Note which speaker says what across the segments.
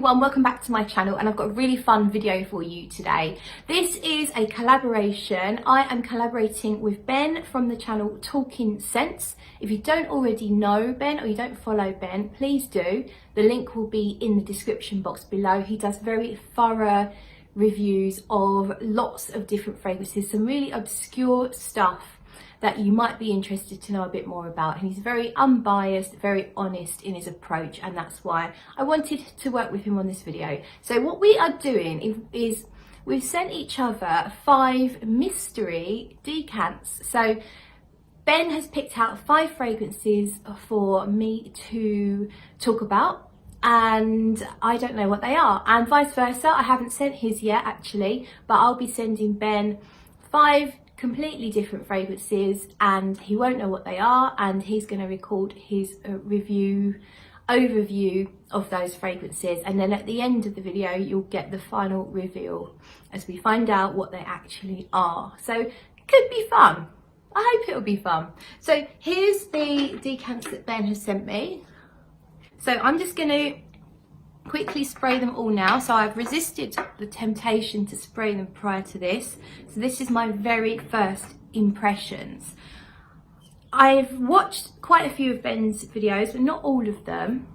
Speaker 1: everyone, welcome back to my channel, and I've got a really fun video for you today. This is a collaboration. I am collaborating with Ben from the channel Talking Scents. If you don't already know Ben or you don't follow Ben, please do. The link will be in the description box below. He does very thorough reviews of lots of different fragrances, some really obscure stuff that you might be interested to know a bit more about. And he's very unbiased, very honest in his approach, and that's why I wanted to work with him on this video. So what we are doing is we've sent each other 5 mystery decants. So Ben has picked out 5 fragrances for me to talk about, and I don't know what they are, and vice versa. I haven't sent his yet actually, but I'll be sending Ben 5 completely different fragrances, and he won't know what they are, and he's going to record his overview of those fragrances, and then at the end of the video you'll get the final reveal as we find out what they actually are. So it could be fun. I hope it'll be fun. So here's the decants that Ben has sent me. So I'm just going to quickly spray them all now. So I've resisted the temptation to spray them prior to this. So this is my very first impressions. I've watched quite a few of Ben's videos, but not all of them.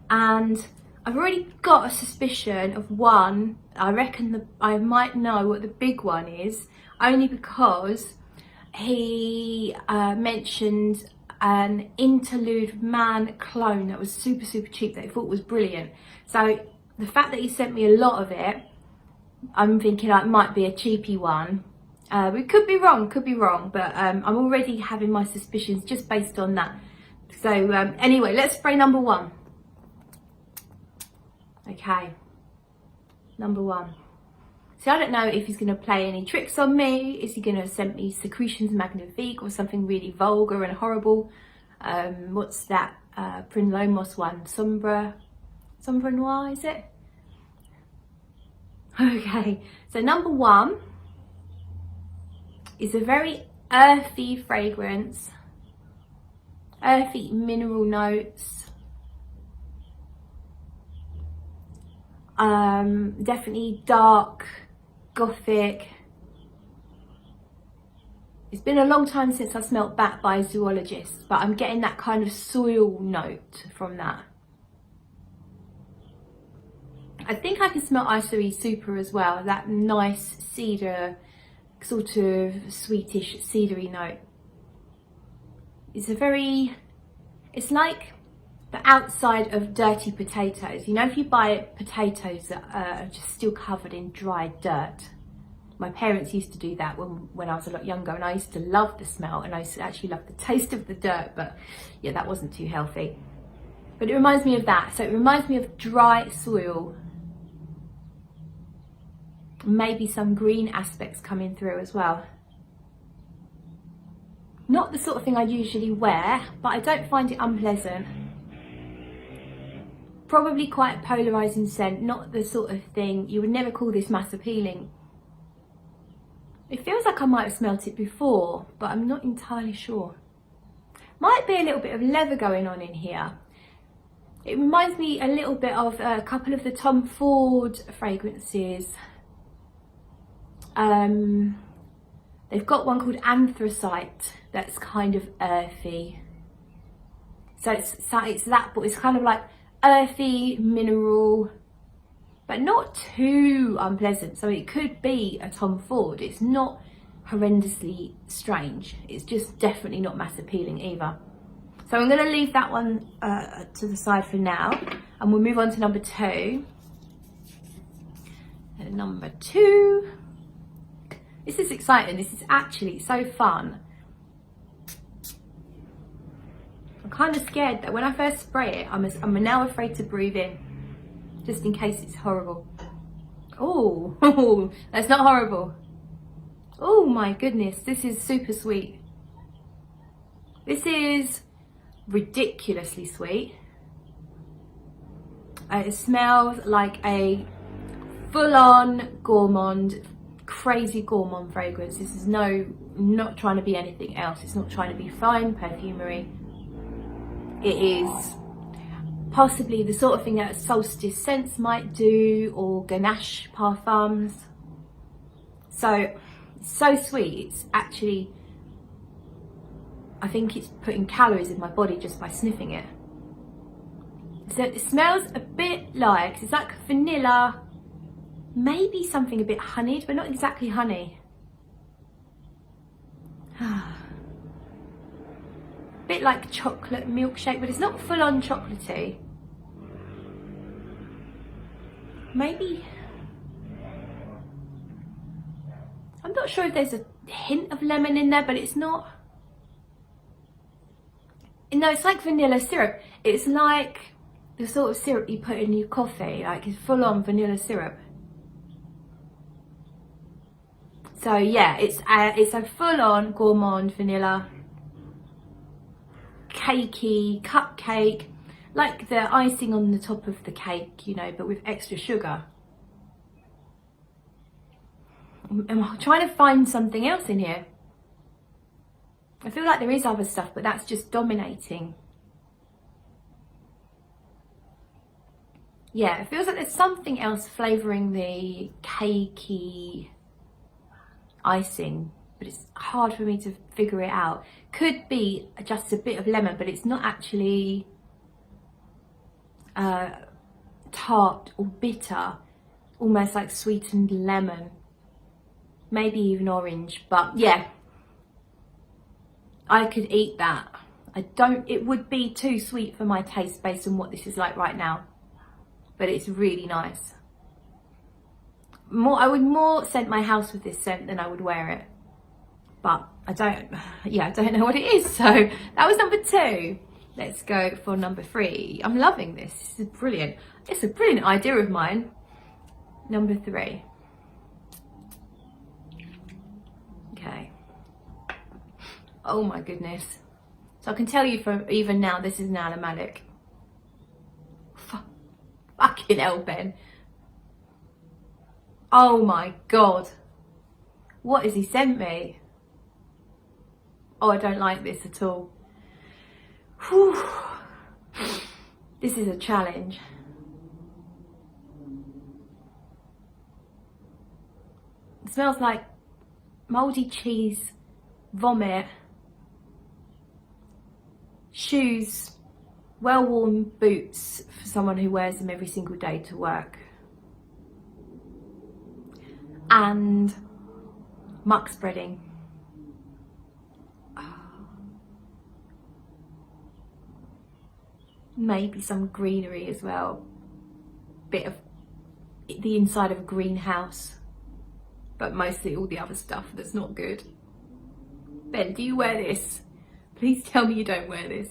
Speaker 1: And I've already got a suspicion of one. I reckon I might know what the big one is, only because he mentioned an Interlude Man clone that was super cheap that I thought was brilliant. So the fact that he sent me a lot of it, I'm thinking it might be a cheapy one. We could be wrong, but I'm already having my suspicions just based on that. So anyway, let's spray number 1. Okay, number 1. So I don't know if he's going to play any tricks on me. Is he going to send me Secretions Magnifique or something really vulgar and horrible? What's that Prinlomos one? Sombra Noir, is it? Okay, so number 1 is a very earthy fragrance. Earthy mineral notes. Definitely dark, gothic. It's been a long time since I smelt Bat by Zoologist, but I'm getting that kind of soil note from that. I think I can smell Isoe Super as well, that nice cedar, sort of sweetish cedary note. It's like the outside of dirty potatoes. You know, if you buy potatoes that are just still covered in dry dirt. My parents used to do that when I was a lot younger, and I used to love the smell, and I used to actually love the taste of the dirt, but yeah, that wasn't too healthy. But it reminds me of that. So it reminds me of dry soil. Maybe some green aspects coming through as well. Not the sort of thing I usually wear, but I don't find it unpleasant. Probably quite a polarizing scent, not the sort of thing, you would never call this mass appealing. It feels like I might have smelt it before, but I'm not entirely sure. Might be a little bit of leather going on in here. It reminds me a little bit of a couple of the Tom Ford fragrances. They've got one called Anthracite that's kind of earthy. So it's that, but it's kind of like earthy, mineral, but not too unpleasant. So it could be a Tom Ford. It's not horrendously strange. It's just definitely not mass appealing either. So I'm going to leave that one to the side for now, and we'll move on to number 2. And number 2. This is exciting. This is actually so fun. I'm kind of scared that when I first spray it, I'm now afraid to breathe in, just in case it's horrible. Oh, that's not horrible. Oh my goodness, this is super sweet. This is ridiculously sweet. It smells like a full-on gourmand, crazy gourmand fragrance. This is not trying to be anything else. It's not trying to be fine perfumery. It is possibly the sort of thing that Solstice Scents might do, or Ganache Parfums. So sweet, it's actually, I think it's putting calories in my body just by sniffing it. So it smells a bit like, it's like vanilla, maybe something a bit honeyed, but not exactly honey. Bit like chocolate milkshake, but it's not full on chocolatey. Maybe, I'm not sure if there's a hint of lemon in there, but it's not. No, it's like vanilla syrup. It's like the sort of syrup you put in your coffee, like it's full on vanilla syrup. So yeah, it's a full on gourmand vanilla, cakey cupcake, like the icing on the top of the cake, you know, but with extra sugar. I'm trying to find something else in here. I feel like there is other stuff, but that's just dominating. Yeah, it feels like there's something else flavouring the cakey icing, but it's hard for me to figure it out. Could be just a bit of lemon, but it's not actually tart or bitter, almost like sweetened lemon, maybe even orange. But yeah, I could eat that. It would be too sweet for my taste based on what this is like right now, but it's really nice. I would more scent my house with this scent than I would wear it, but I don't know what it is. So that was number 2. Let's go for number 3. I'm loving this. This is brilliant. It's a brilliant idea of mine. Number 3. Okay. Oh my goodness. So I can tell you from even now, this is an animalic. Fucking hell, Ben. Oh my God. What has he sent me? Oh, I don't like this at all. Whew. This is a challenge. It smells like mouldy cheese, vomit, shoes, well-worn boots for someone who wears them every single day to work, and muck spreading. Maybe some greenery as well, bit of the inside of a greenhouse, but mostly all the other stuff that's not good. Ben, do you wear this? Please tell me you don't wear this.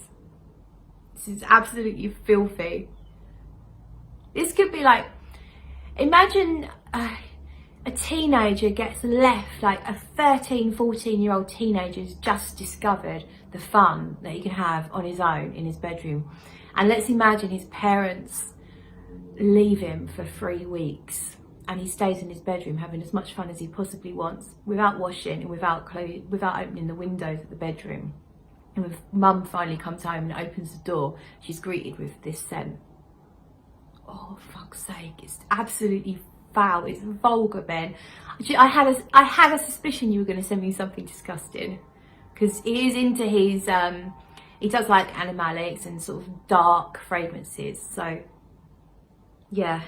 Speaker 1: This is absolutely filthy. This could be like, imagine a teenager gets left, like a 13, 14-year-old teenager's just discovered the fun that he can have on his own in his bedroom. And let's imagine his parents leave him for 3 weeks and he stays in his bedroom having as much fun as he possibly wants, without washing and without clothes, without opening the windows of the bedroom. And when mum finally comes home and opens the door, she's greeted with this scent. Oh, fuck's sake, it's absolutely foul. It's vulgar, Ben. I had a suspicion you were going to send me something disgusting, because he is into his he does like animalics and sort of dark fragrances. So yeah,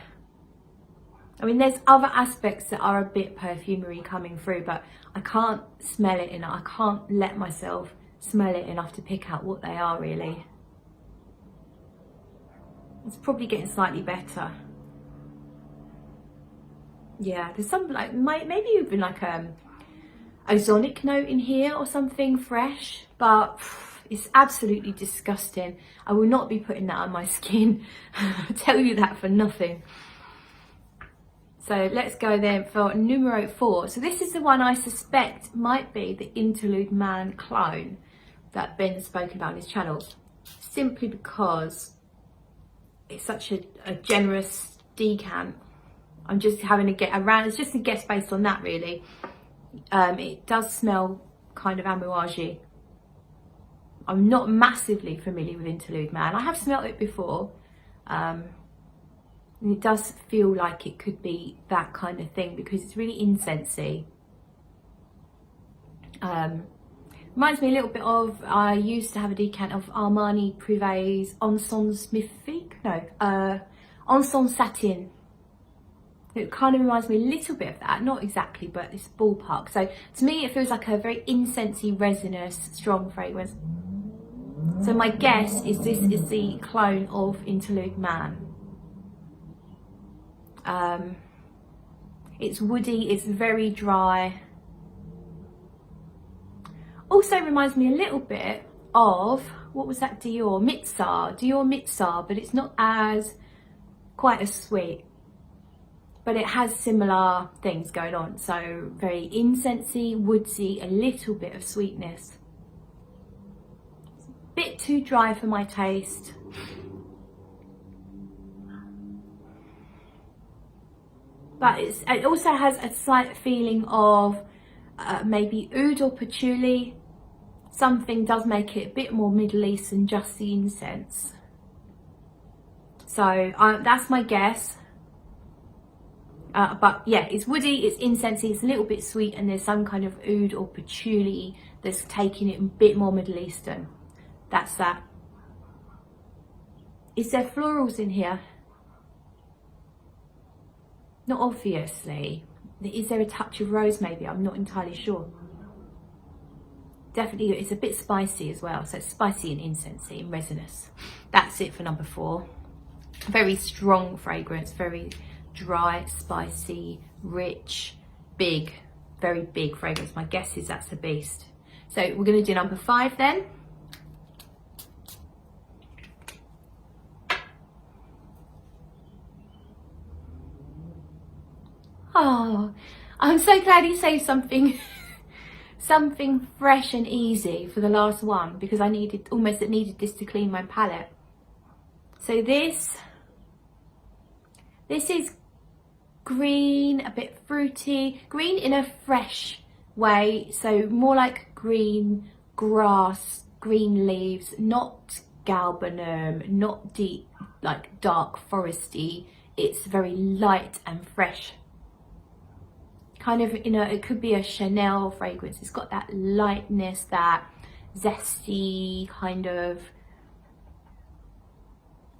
Speaker 1: I mean, there's other aspects that are a bit perfumery coming through, but I can't smell it enough. I can't let myself smell it enough to pick out what they are really. It's probably getting slightly better. Yeah, there's some like maybe even like ozonic note in here or something fresh, but it's absolutely disgusting. I will not be putting that on my skin. I tell you that for nothing. So let's go then for Numero 4. So this is the one I suspect might be the Interlude Man clone that Ben spoke about on his channel, simply because it's such a generous decant. I'm just having a get around. It's just a guess based on that, really. It does smell kind of amouage-y. I'm not massively familiar with Interlude Man. I have smelled it before, And it does feel like it could be that kind of thing because it's really incensey. Reminds me a little bit of, I used to have a decant of Armani Privé's Encens Mythique, no, Encens Satin. It kind of reminds me a little bit of that, not exactly, but it's ballpark. So to me, it feels like a very incensey, resinous, strong fragrance. So my guess is this is the clone of Interlude Man. It's woody, it's very dry. Also reminds me a little bit of, what was that Dior Mitsar, but it's not as, quite as sweet. But it has similar things going on. So very incensey, woodsy, a little bit of sweetness. It's a bit too dry for my taste. But it also has a slight feeling of maybe oud or patchouli. Something does make it a bit more Middle East than just the incense. So that's my guess. But yeah, it's woody, it's incensey, it's a little bit sweet, and there's some kind of oud or patchouli that's taking it a bit more Middle Eastern. That's that. Is there florals in here? Not obviously. Is there a touch of rose maybe? I'm not entirely sure. Definitely, it's a bit spicy as well. So it's spicy and incensey and resinous. That's it for number 4. Very strong fragrance, very dry, spicy, rich, big, very big fragrance. My guess is that's the beast. So we're going to do number 5 then. Oh, I'm so glad you saved something something fresh and easy for the last one, because I needed this to clean my palette. So this is green, a bit fruity, green in a fresh way, so more like green grass, green leaves, not galbanum, not deep, like dark foresty. It's very light and fresh. Kind of, you know, it could be a Chanel fragrance. It's got that lightness, that zesty, kind of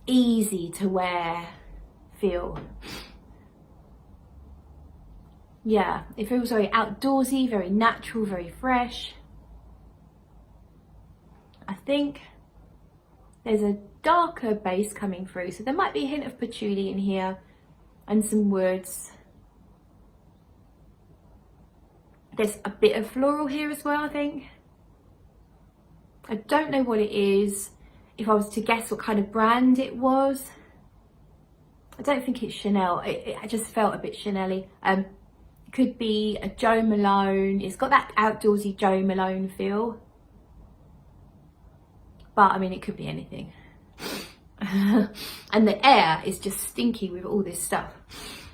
Speaker 1: easy to wear feel. Yeah, it feels very outdoorsy, very natural, very fresh. I think there's a darker base coming through, so there might be a hint of patchouli in here and some woods. There's a bit of floral here as well, I think. I don't know what it is. If I was to guess what kind of brand it was, I don't think it's Chanel. I just felt a bit Chanel-y. It could be a Jo Malone. It's got that outdoorsy Jo Malone feel. But I mean, it could be anything. And the air is just stinky with all this stuff.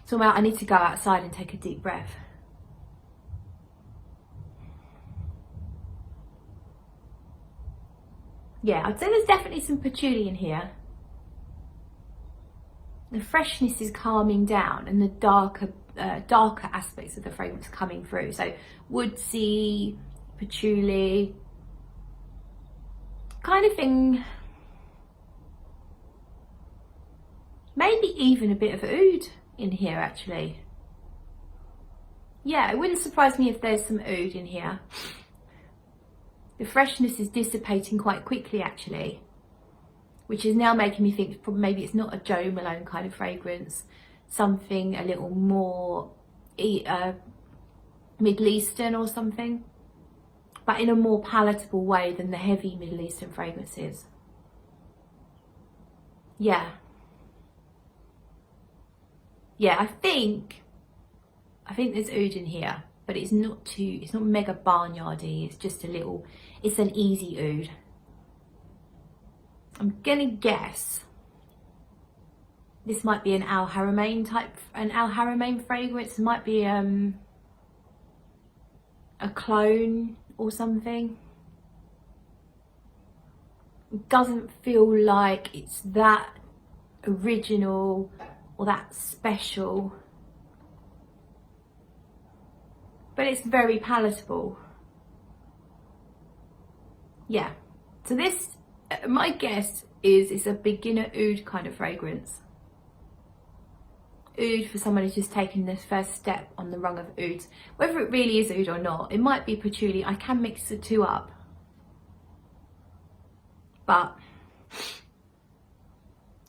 Speaker 1: So I need to go outside and take a deep breath. Yeah, I'd say there's definitely some patchouli in here. The freshness is calming down and the darker aspects of the fragrance coming through. So woodsy, patchouli, kind of thing. Maybe even a bit of oud in here, actually. Yeah, it wouldn't surprise me if there's some oud in here. The freshness is dissipating quite quickly, actually, which is now making me think maybe it's not a Jo Malone kind of fragrance, something a little more Middle Eastern or something, but in a more palatable way than the heavy Middle Eastern fragrances. Yeah, I think there's oud in here, but it's not mega barnyardy. It's just it's an easy oud. I'm gonna guess this might be an Al Haramain fragrance. It might be a clone or something. It doesn't feel like it's that original or that special, but it's very palatable. Yeah, so this, my guess is it's a beginner oud kind of fragrance. Oud for someone who's just taken the first step on the rung of ouds. Whether it really is oud or not, it might be patchouli. I can mix the two up, but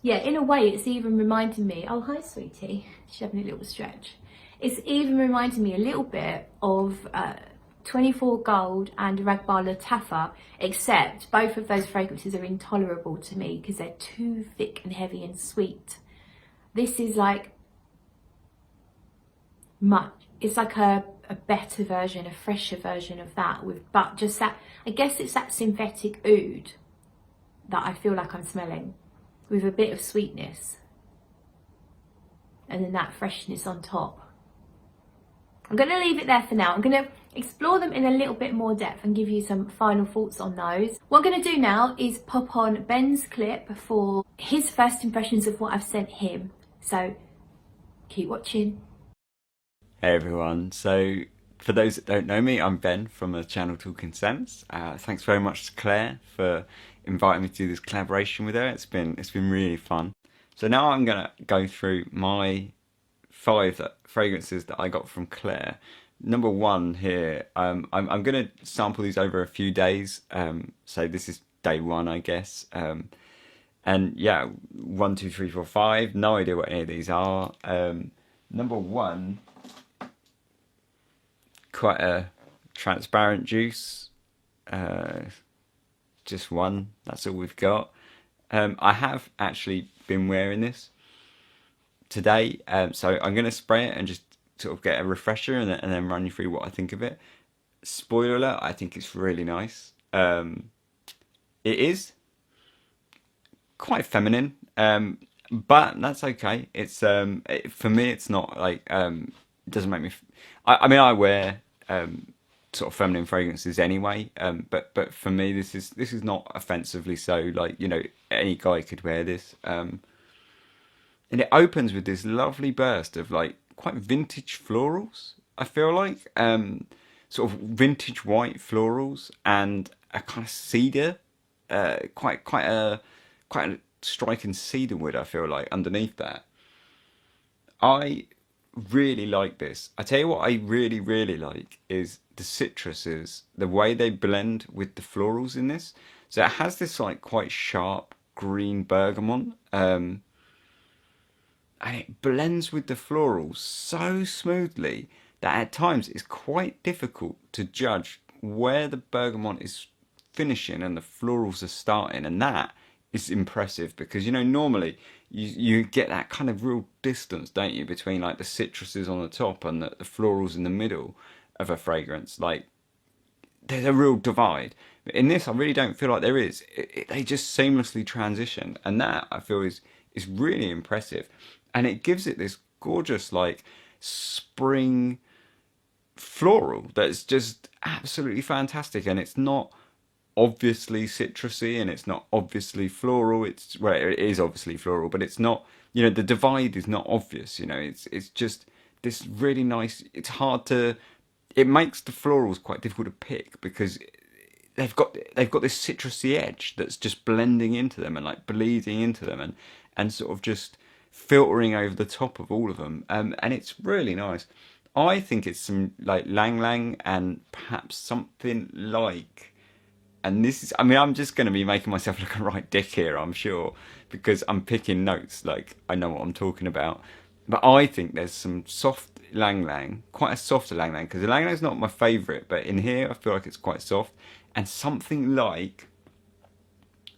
Speaker 1: yeah, in a way it's even reminding me, oh hi sweetie, she's having a little stretch. It's even reminding me a little bit of 24 Gold and Ragbar Lattafa, except both of those fragrances are intolerable to me because they're too thick and heavy and sweet. This is like it's like a better version, a fresher version of that, but just that, I guess it's that synthetic oud that I feel like I'm smelling, with a bit of sweetness and then that freshness on top. I'm going to leave it there for now. I'm going to explore them in a little bit more depth and give you some final thoughts on those. What I'm going to do now is pop on Ben's clip for his first impressions of what I've sent him. So keep watching.
Speaker 2: Hey everyone, so for those that don't know me, I'm Ben from the channel Talking Scents. Thanks very much to Claire for inviting me to do this collaboration with her. It's been really fun. So now I'm gonna go through my 5 fragrances that I got from Claire. Number 1 here, I'm gonna sample these over a few days. So this is day 1, I guess. And yeah, 1, 2, 3, 4, 5. No idea what any of these are. Number 1. Quite a transparent juice, just one, that's all we've got. I have actually been wearing this today, so I'm going to spray it and just sort of get a refresher and then run you through what I think of it. Spoiler alert, I think it's really nice. It is quite feminine, but that's okay. It's for me it's not like it doesn't make me I mean I wear sort of feminine fragrances anyway, but for me this is not offensively so, like, you know, any guy could wear this, and it opens with this lovely burst of like quite vintage florals, I feel like, sort of vintage white florals and a kind of cedar, quite a striking cedar wood, I feel like, underneath that. I really like this. I tell you what I really like is the citruses, the way they blend with the florals in this. So it has this like quite sharp green bergamot, and it blends with the florals so smoothly that at times it's quite difficult to judge where the bergamot is finishing and the florals are starting, and that is impressive because, you know, normally you get that kind of real distance, don't you, between like the citruses on the top and the florals in the middle of a fragrance. Like there's a real divide. But in this, I really don't feel like there is. They just seamlessly transition, and that I feel is really impressive, and it gives it this gorgeous like spring floral that's just absolutely fantastic. And it's not obviously citrusy and it's not obviously floral. It's, well, it is obviously floral, but it's not, you know, the divide is not obvious, you know. It's just this really nice, it's hard to, it makes the florals quite difficult to pick because they've got this citrusy edge that's just blending into them and like bleeding into them and sort of just filtering over the top of all of them, and it's really nice. I think it's some like Lang Lang and perhaps something like, and this is, I mean, I'm just going to be making myself look a right dick here, I'm sure, because I'm picking notes like I know what I'm talking about. But I think there's some soft Lang Lang, quite a softer Lang Lang, because the Lang Lang is not my favourite, but in here I feel like it's quite soft. And something like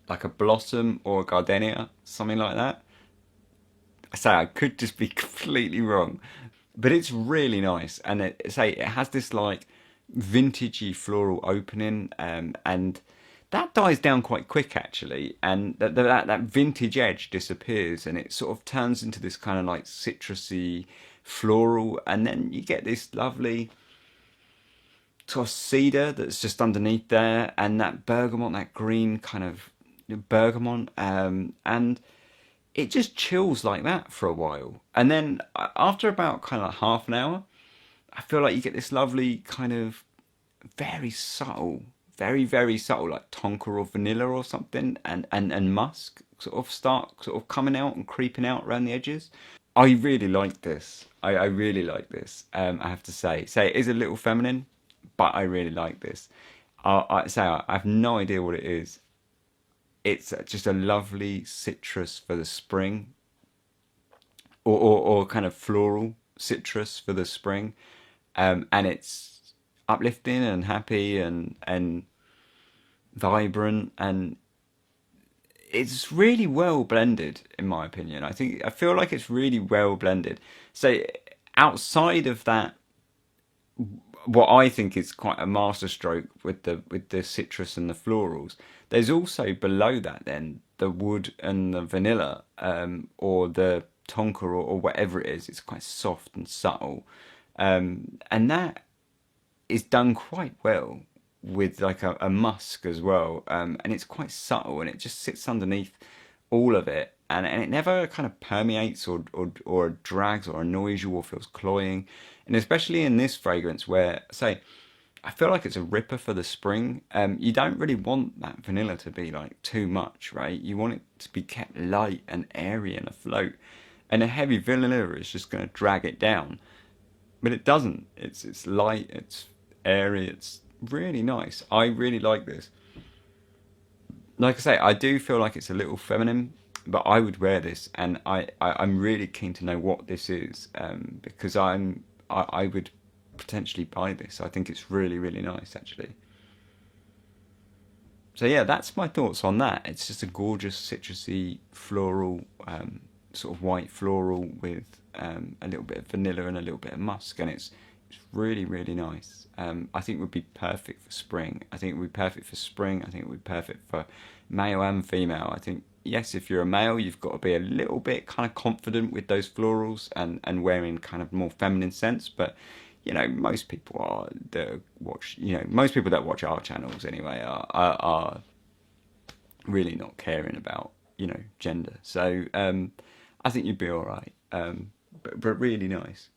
Speaker 2: a Blossom or a Gardenia, something like that. I say I could just be completely wrong, but it's really nice. And it has this like vintagey floral opening, and that dies down quite quick actually, and that vintage edge disappears and it sort of turns into this kind of like citrusy floral, and then you get this lovely sort of cedar that's just underneath there, and that bergamot, that green kind of bergamot, and it just chills like that for a while. And then after about kind of like half an hour, I feel like you get this lovely kind of very subtle, very, very subtle, like tonka or vanilla or something, and musk start coming out and creeping out around the edges. I really like this. I really like this. I have to say. So it is a little feminine, but I really like this. I have no idea what it is. It's just a lovely citrus for the spring, or kind of floral citrus for the spring, and it's uplifting and happy and vibrant, and it's really well blended in my opinion. I feel like it's really well blended. So outside of that, what I think is quite a masterstroke with the citrus and the florals, there's also below that then the wood and the vanilla, or the tonka or whatever it is. It's quite soft and subtle, and that is done quite well with like a musk as well, and it's quite subtle and it just sits underneath all of it, and it never kind of permeates or drags or annoys you or feels cloying. And especially in this fragrance where, say, I feel like it's a ripper for the spring. You don't really want that vanilla to be like too much, right? You want it to be kept light and airy and afloat, and a heavy vanilla is just going to drag it down, but it doesn't. It's light, it's airy, it's really nice. I really like this. Like I say, I do feel like it's a little feminine, but I would wear this, and I'm really keen to know what this is, because I would potentially buy this. I think it's really, really nice actually. So yeah, that's my thoughts on that. It's just a gorgeous citrusy floral, sort of white floral with a little bit of vanilla and a little bit of musk, and it's really, really nice. I think it would be perfect for spring. I think it would be perfect for spring. I think it would be perfect for male and female. I think, yes, if you're a male, you've got to be a little bit kind of confident with those florals and wearing kind of more feminine scents. But, you know, most people most people that watch our channels anyway are really not caring about, you know, gender. So I think you'd be all right. But really nice.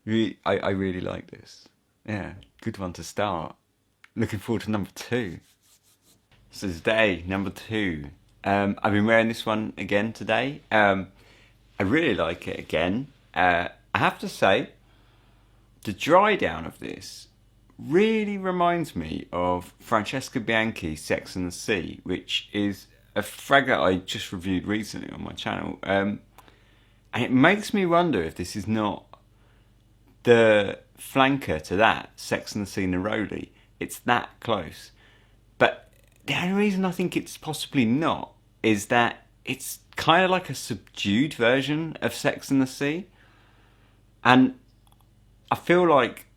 Speaker 2: I really like this. Yeah, good one to start. Looking forward to number 2. So today, number 2. I've been wearing this one again today. I really like it again. I have to say, the dry down of this really reminds me of Francesca Bianchi's Sex and the Sea, which is a fragrance I just reviewed recently on my channel. And it makes me wonder if this is not the flanker to that, Sex and the Sea Neroli. It's that close. But the only reason I think it's possibly not is that it's kind of like a subdued version of Sex and the Sea. And I feel like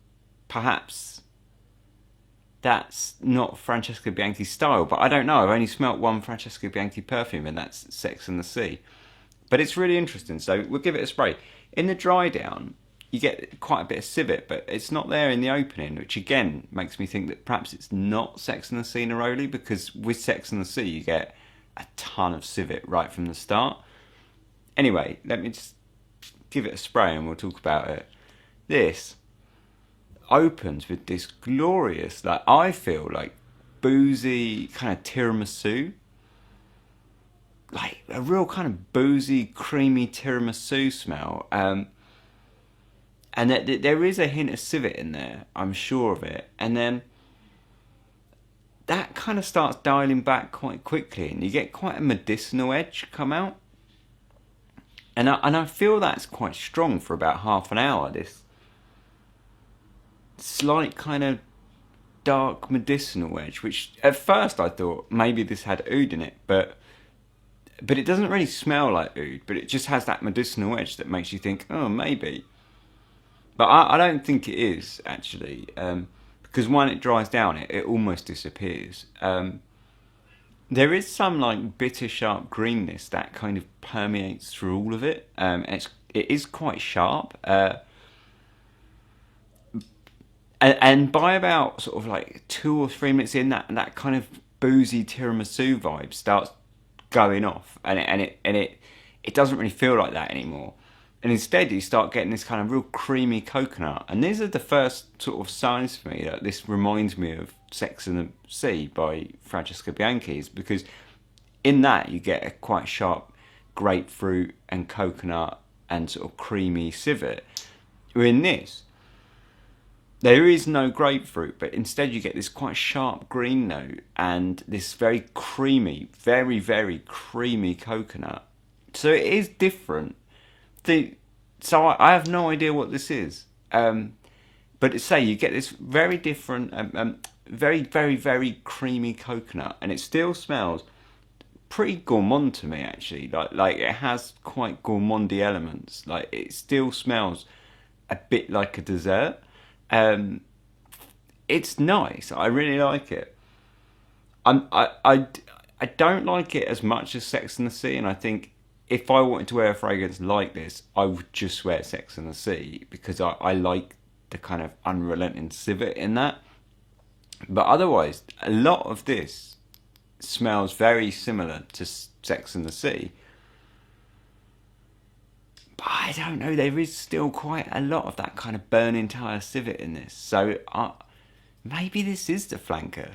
Speaker 2: perhaps that's not Francesca Bianchi's style, but I don't know. I've only smelt one Francesca Bianchi perfume, and that's Sex and the Sea. But it's really interesting, so we'll give it a spray. In the dry down, you get quite a bit of civet, but it's not there in the opening, which again makes me think that perhaps it's not Sex and the Sea Neroli, because with Sex and the Sea you get a ton of civet right from the start. Anyway, let me just give it a spray and we'll talk about it. This opens with this glorious, like, I feel like boozy kind of tiramisu, like a real kind of boozy, creamy tiramisu smell. And there is a hint of civet in there, I'm sure of it. And then that kind of starts dialing back quite quickly, and you get quite a medicinal edge come out. And I feel that's quite strong for about half an hour, this slight kind of dark medicinal edge, which at first I thought maybe this had oud in it, but it doesn't really smell like oud, but it just has that medicinal edge that makes you think, oh, maybe. But I don't think it is, actually, because when it dries down, it almost disappears. There is some like bitter, sharp greenness that kind of permeates through all of it. It is quite sharp. And by about sort of like 2 or 3 minutes in, that kind of boozy tiramisu vibe starts going off, and it it doesn't really feel like that anymore. And instead you start getting this kind of real creamy coconut. And these are the first sort of signs for me that this reminds me of Sex and the Sea by Francesca Bianchi's, because in that you get a quite sharp grapefruit and coconut and sort of creamy civet. In this, there is no grapefruit, but instead you get this quite sharp green note and this very creamy, very, very creamy coconut. So it is different. So I have no idea what this is. But say you get this very different, very, very, very creamy coconut, and it still smells pretty gourmand to me, actually. Like it has quite gourmandy elements. Like it still smells a bit like a dessert. It's nice. I really like it. I don't like it as much as Sex and the Sea, and I think if I wanted to wear a fragrance like this, I would just wear Sex and the Sea, because I like the kind of unrelenting civet in that. But otherwise, a lot of this smells very similar to Sex and the Sea. But I don't know, there is still quite a lot of that kind of burning tire civet in this. So maybe this is the flanker.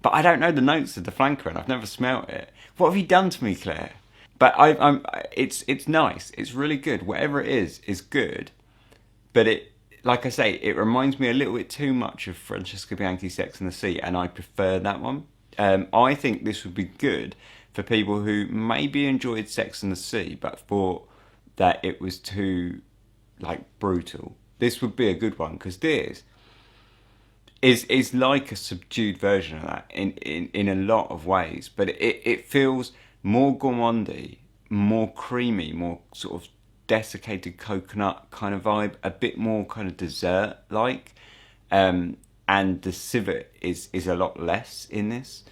Speaker 2: But I don't know the notes of the flanker, and I've never smelt it. What have you done to me, Claire? But it's nice. It's really good. Whatever it is good. But it, like I say, it reminds me a little bit too much of Francesca Bianchi's Sex and the Sea, and I prefer that one. I think this would be good for people who maybe enjoyed Sex and the Sea, but thought that it was too, like, brutal. This would be a good one, because this is like a subdued version of that in a lot of ways, but it feels more gourmandy, more creamy, more sort of desiccated coconut kind of vibe, a bit more kind of dessert like, and the civet is a lot less in this,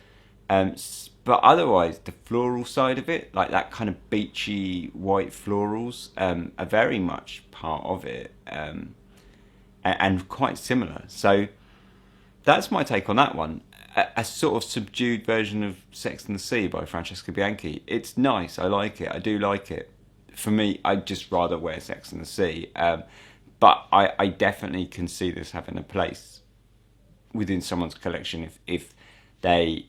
Speaker 2: but otherwise the floral side of it, like that kind of beachy white florals, are very much part of it, and quite similar. So that's my take on that one. A sort of subdued version of Sex and the Sea by Francesca Bianchi. It's nice. I like it. I do like it. For me, I'd just rather wear Sex and the Sea. But I definitely can see this having a place within someone's collection if they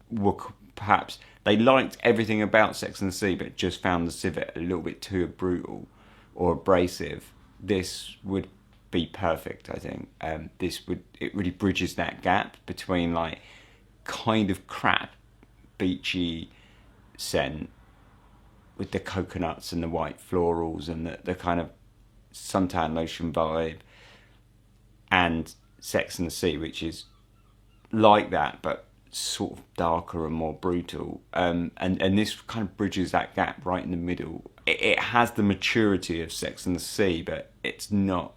Speaker 2: were perhaps they liked everything about Sex and the Sea but just found the civet a little bit too brutal or abrasive. This would be perfect, I think. It really bridges that gap between like kind of crap beachy scent with the coconuts and the white florals and the kind of suntan lotion vibe, and Sex and the Sea, which is like that but sort of darker and more brutal, and this kind of bridges that gap right in the middle. It has the maturity of Sex and the Sea, but it's not,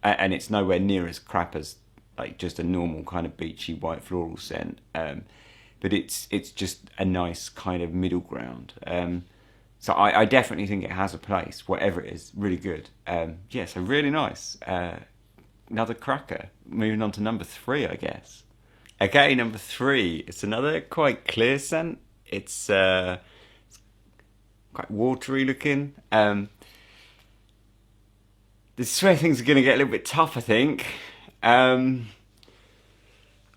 Speaker 2: and it's nowhere near as crap as like just a normal kind of beachy white floral scent, but it's just a nice kind of middle ground. So I definitely think it has a place, whatever it is. Really good. Yeah, so really nice. Another cracker. Moving on to number 3, I guess. Okay, number 3. It's another quite clear scent. It's quite watery looking. This is where things are going to get a little bit tough, I think. I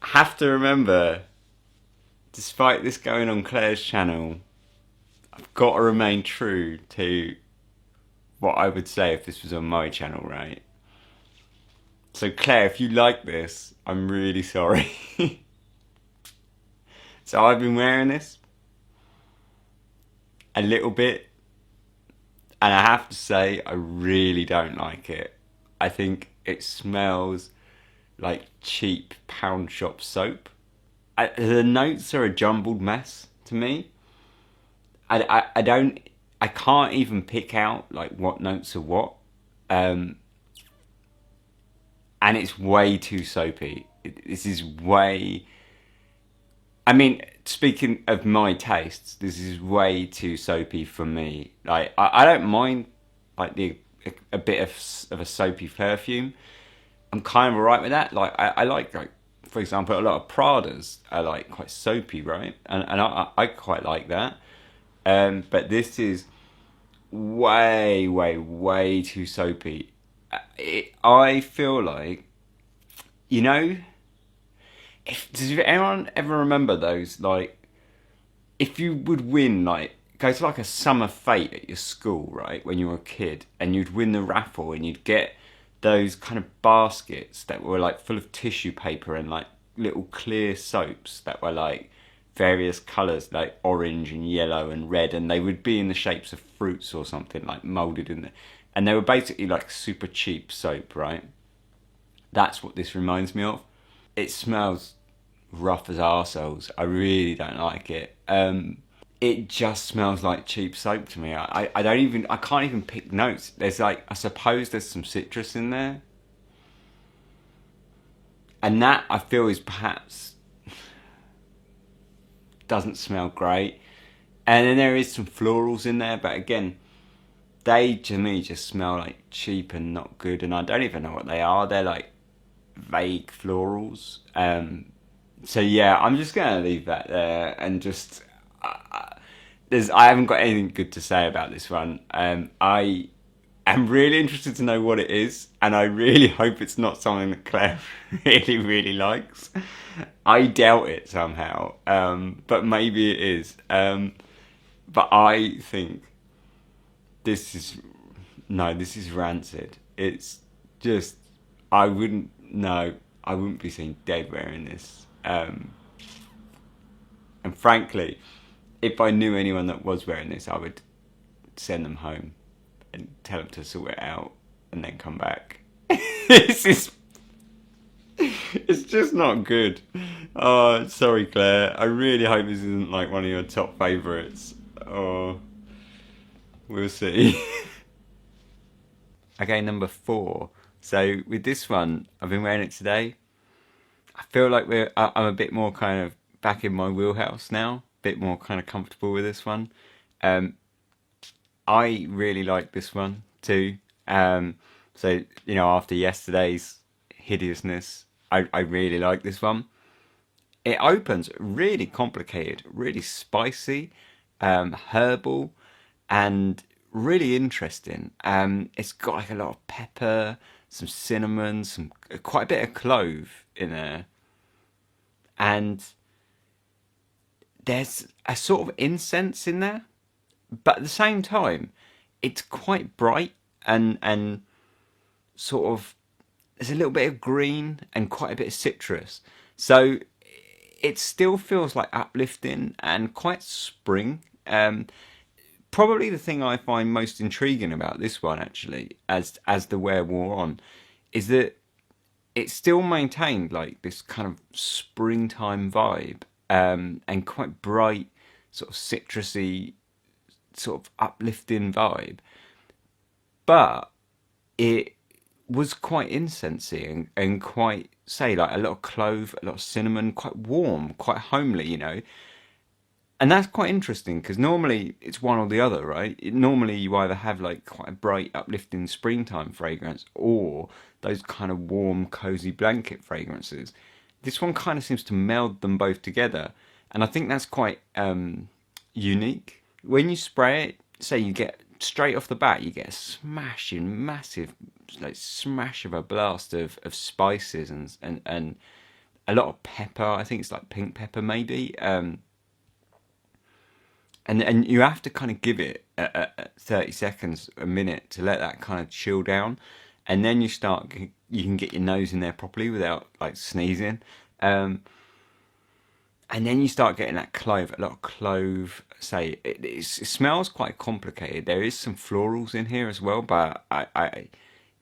Speaker 2: have to remember, despite this going on Claire's channel, I've got to remain true to what I would say if this was on my channel, right? So Claire, if you like this, I'm really sorry. So I've been wearing this a little bit, and I have to say I really don't like it. I think it smells like cheap pound shop soap. The notes are a jumbled mess to me. I can't even pick out like what notes are what, and it's way too soapy. This is way, I mean, speaking of my tastes, this is way too soapy for me. Like I don't mind like a bit of a soapy perfume. I'm kind of alright with that. Like I like for example, a lot of Pradas are like quite soapy, right? And I quite like that. But this is way too soapy. I feel like, you know, does anyone ever remember those, like, if you would win, like, go to like a summer fete at your school, right, when you were a kid, and you'd win the raffle and you'd get those kind of baskets that were like full of tissue paper and like little clear soaps that were like various colours, like orange and yellow and red, and they would be in the shapes of fruits or something, like moulded in there. And they were basically like super cheap soap, right? That's what this reminds me of. It smells rough as arseholes. I really don't like it. It just smells like cheap soap to me. I can't even pick notes. There's like, I suppose there's some citrus in there. And that I feel is perhaps doesn't smell great. And then there is some florals in there, but again, they to me just smell like cheap and not good, and I don't even know what they are. They're like vague florals. So yeah, I'm just gonna leave that there and just I haven't got anything good to say about this one. I am really interested to know what it is, and I really hope it's not something that Claire really likes. I doubt it somehow, but maybe it is. But I think this is rancid. It's just, I wouldn't be seen dead wearing this. And frankly, if I knew anyone that was wearing this, I would send them home and tell them to sort it out and then come back. It's just not good. Oh, sorry, Claire. I really hope this isn't like one of your top favourites. Oh, we'll see. Okay, number 4. So with this one, I've been wearing it today. I feel like I'm a bit more kind of back in my wheelhouse now. A bit more kind of comfortable with this one. I really like this one too. So, you know, after yesterday's hideousness, I really like this one. It opens really complicated, really spicy, herbal, and really interesting. It's got like a lot of pepper, some cinnamon, quite a bit of clove in there, and there's a sort of incense in there, but at the same time, it's quite bright and sort of there's a little bit of green and quite a bit of citrus. So it still feels like uplifting and quite spring. Probably the thing I find most intriguing about this one, actually, as the wear wore on, is that it still maintained like this kind of springtime vibe, and quite bright, sort of citrusy, sort of uplifting vibe. But it was quite incensey and quite, say, like a lot of clove, a lot of cinnamon, quite warm, quite homely, you know. And that's quite interesting because normally it's one or the other, right? Normally you either have like quite a bright, uplifting springtime fragrance or those kind of warm, cozy blanket fragrances. This one kind of seems to meld them both together. And I think that's quite unique. When you spray it, say you get straight off the bat, you get a smashing, massive, like smash of a blast of spices and a lot of pepper. I think it's like pink pepper maybe. And you have to kind of give it 30 seconds, a minute to let that kind of chill down. And then you can get your nose in there properly without like sneezing. And then you start getting that clove, a lot of clove. Say, it smells quite complicated. There is some florals in here as well, but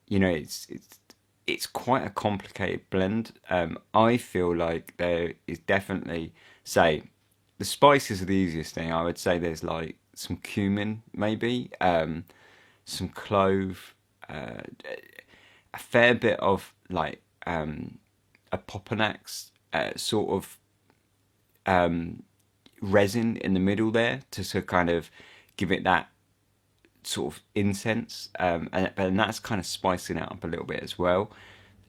Speaker 2: you know, it's quite a complicated blend. I feel like there is definitely, say, the spices are the easiest thing. I would say there's like some cumin, maybe, some clove, a fair bit of like a Popanax sort of resin in the middle there to kind of give it that sort of incense, and that's kind of spicing it up a little bit as well.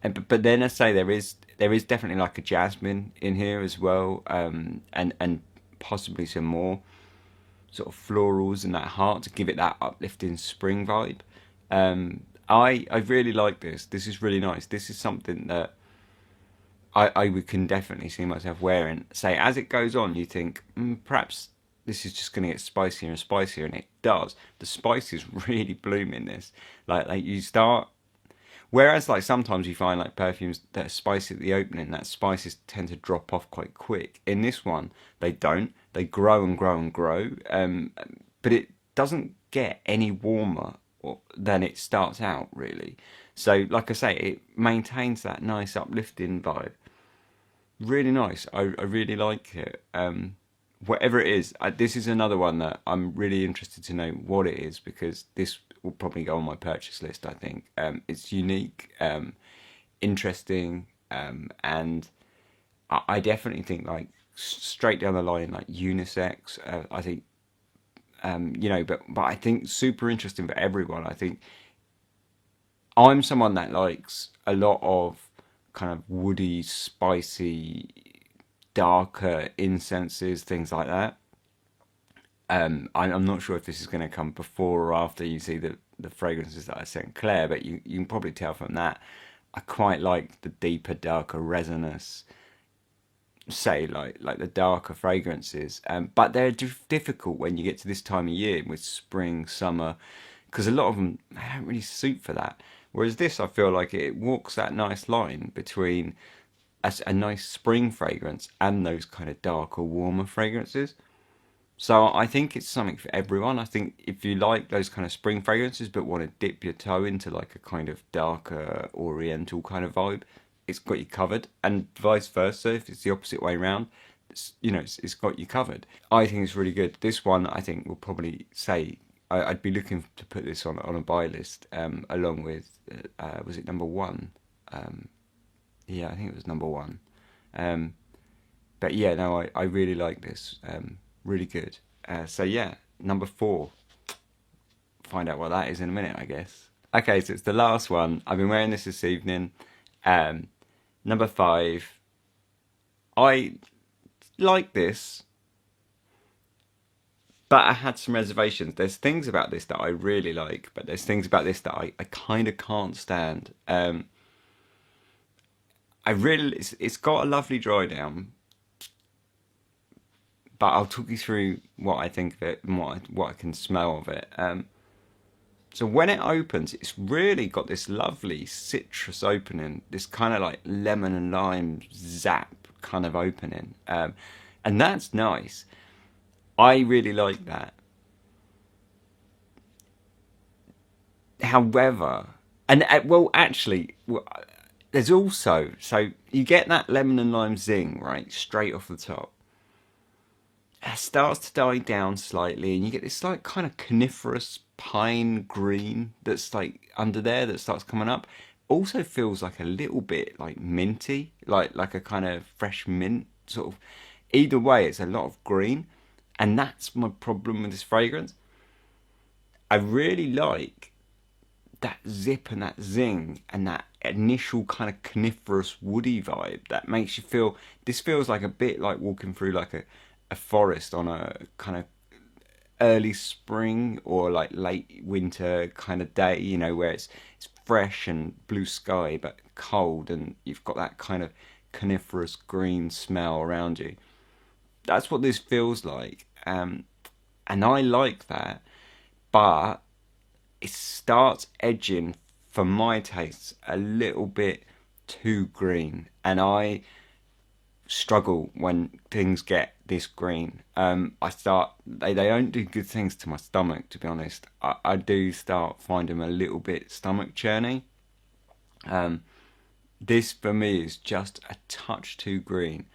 Speaker 2: But then I say there is definitely like a jasmine in here as well, and possibly some more. sort of florals and that heart to give it that uplifting spring vibe. I really like this. This is really nice. This is something that can definitely see myself wearing. Say, as it goes on, you think, perhaps this is just going to get spicier and spicier, and it does. The spices really bloom in this. Like you start, whereas like sometimes you find like perfumes that are spicy at the opening, that spices tend to drop off quite quick. In this one, they don't. They grow and grow and grow, but it doesn't get any warmer than it starts out, really. So, like I say, it maintains that nice uplifting vibe. Really nice. I really like it. Whatever it is, this is another one that I'm really interested to know what it is, because this will probably go on my purchase list, I think. It's unique, interesting, and I definitely think, like, straight down the line, like unisex. I think, but I think super interesting for everyone. I think I'm someone that likes a lot of kind of woody, spicy, darker incenses, things like that. I'm not sure if this is going to come before or after you see the fragrances that I sent Claire, but you can probably tell from that I quite like the deeper, darker, resinous, say like the darker fragrances. But they're difficult when you get to this time of year with spring, summer, because a lot of them don't really suit for that. Whereas this, I feel like it walks that nice line between a nice spring fragrance and those kind of darker, warmer fragrances. So I think it's something for everyone. I think if you like those kind of spring fragrances but want to dip your toe into like a kind of darker, oriental kind of vibe, it's got you covered. And vice versa, if it's the opposite way around, it's got you covered. I think it's really good. This one, I think, will probably say, I'd be looking to put this on a buy list, along with, was it number one? Yeah, I think it was number one. But yeah, no, I really like this. Really good. So yeah, number 4. Find out what that is in a minute, I guess. Okay, so it's the last one. I've been wearing this evening. Number 5. I like this, but I had some reservations. There's things about this that I really like, but there's things about this that I kind of can't stand. It's got a lovely dry down, but I'll talk you through what I think of it and what I can smell of it. So when it opens, it's really got this lovely citrus opening, this kind of like lemon and lime zap kind of opening, and that's nice. I really like that. However, there's also, so you get that lemon and lime zing, right, straight off the top. It starts to die down slightly, and you get this like kind of coniferous pine green that's like under there that starts coming up. Also feels like a little bit like minty, like a kind of fresh mint sort of. Either way, it's a lot of green, and that's my problem with this fragrance. I really like that zip and that zing and that initial kind of coniferous woody vibe that makes you feel, this feels like a bit like walking through like a forest on a kind of early spring or like late winter kind of day, where it's fresh and blue sky but cold, and you've got that kind of coniferous green smell around you. That's what this feels like, and I like that, but it starts edging, for my tastes, a little bit too green, and I struggle when things get this green. They don't do good things to my stomach, to be honest. I do start finding them a little bit stomach churny. This for me is just a touch too green.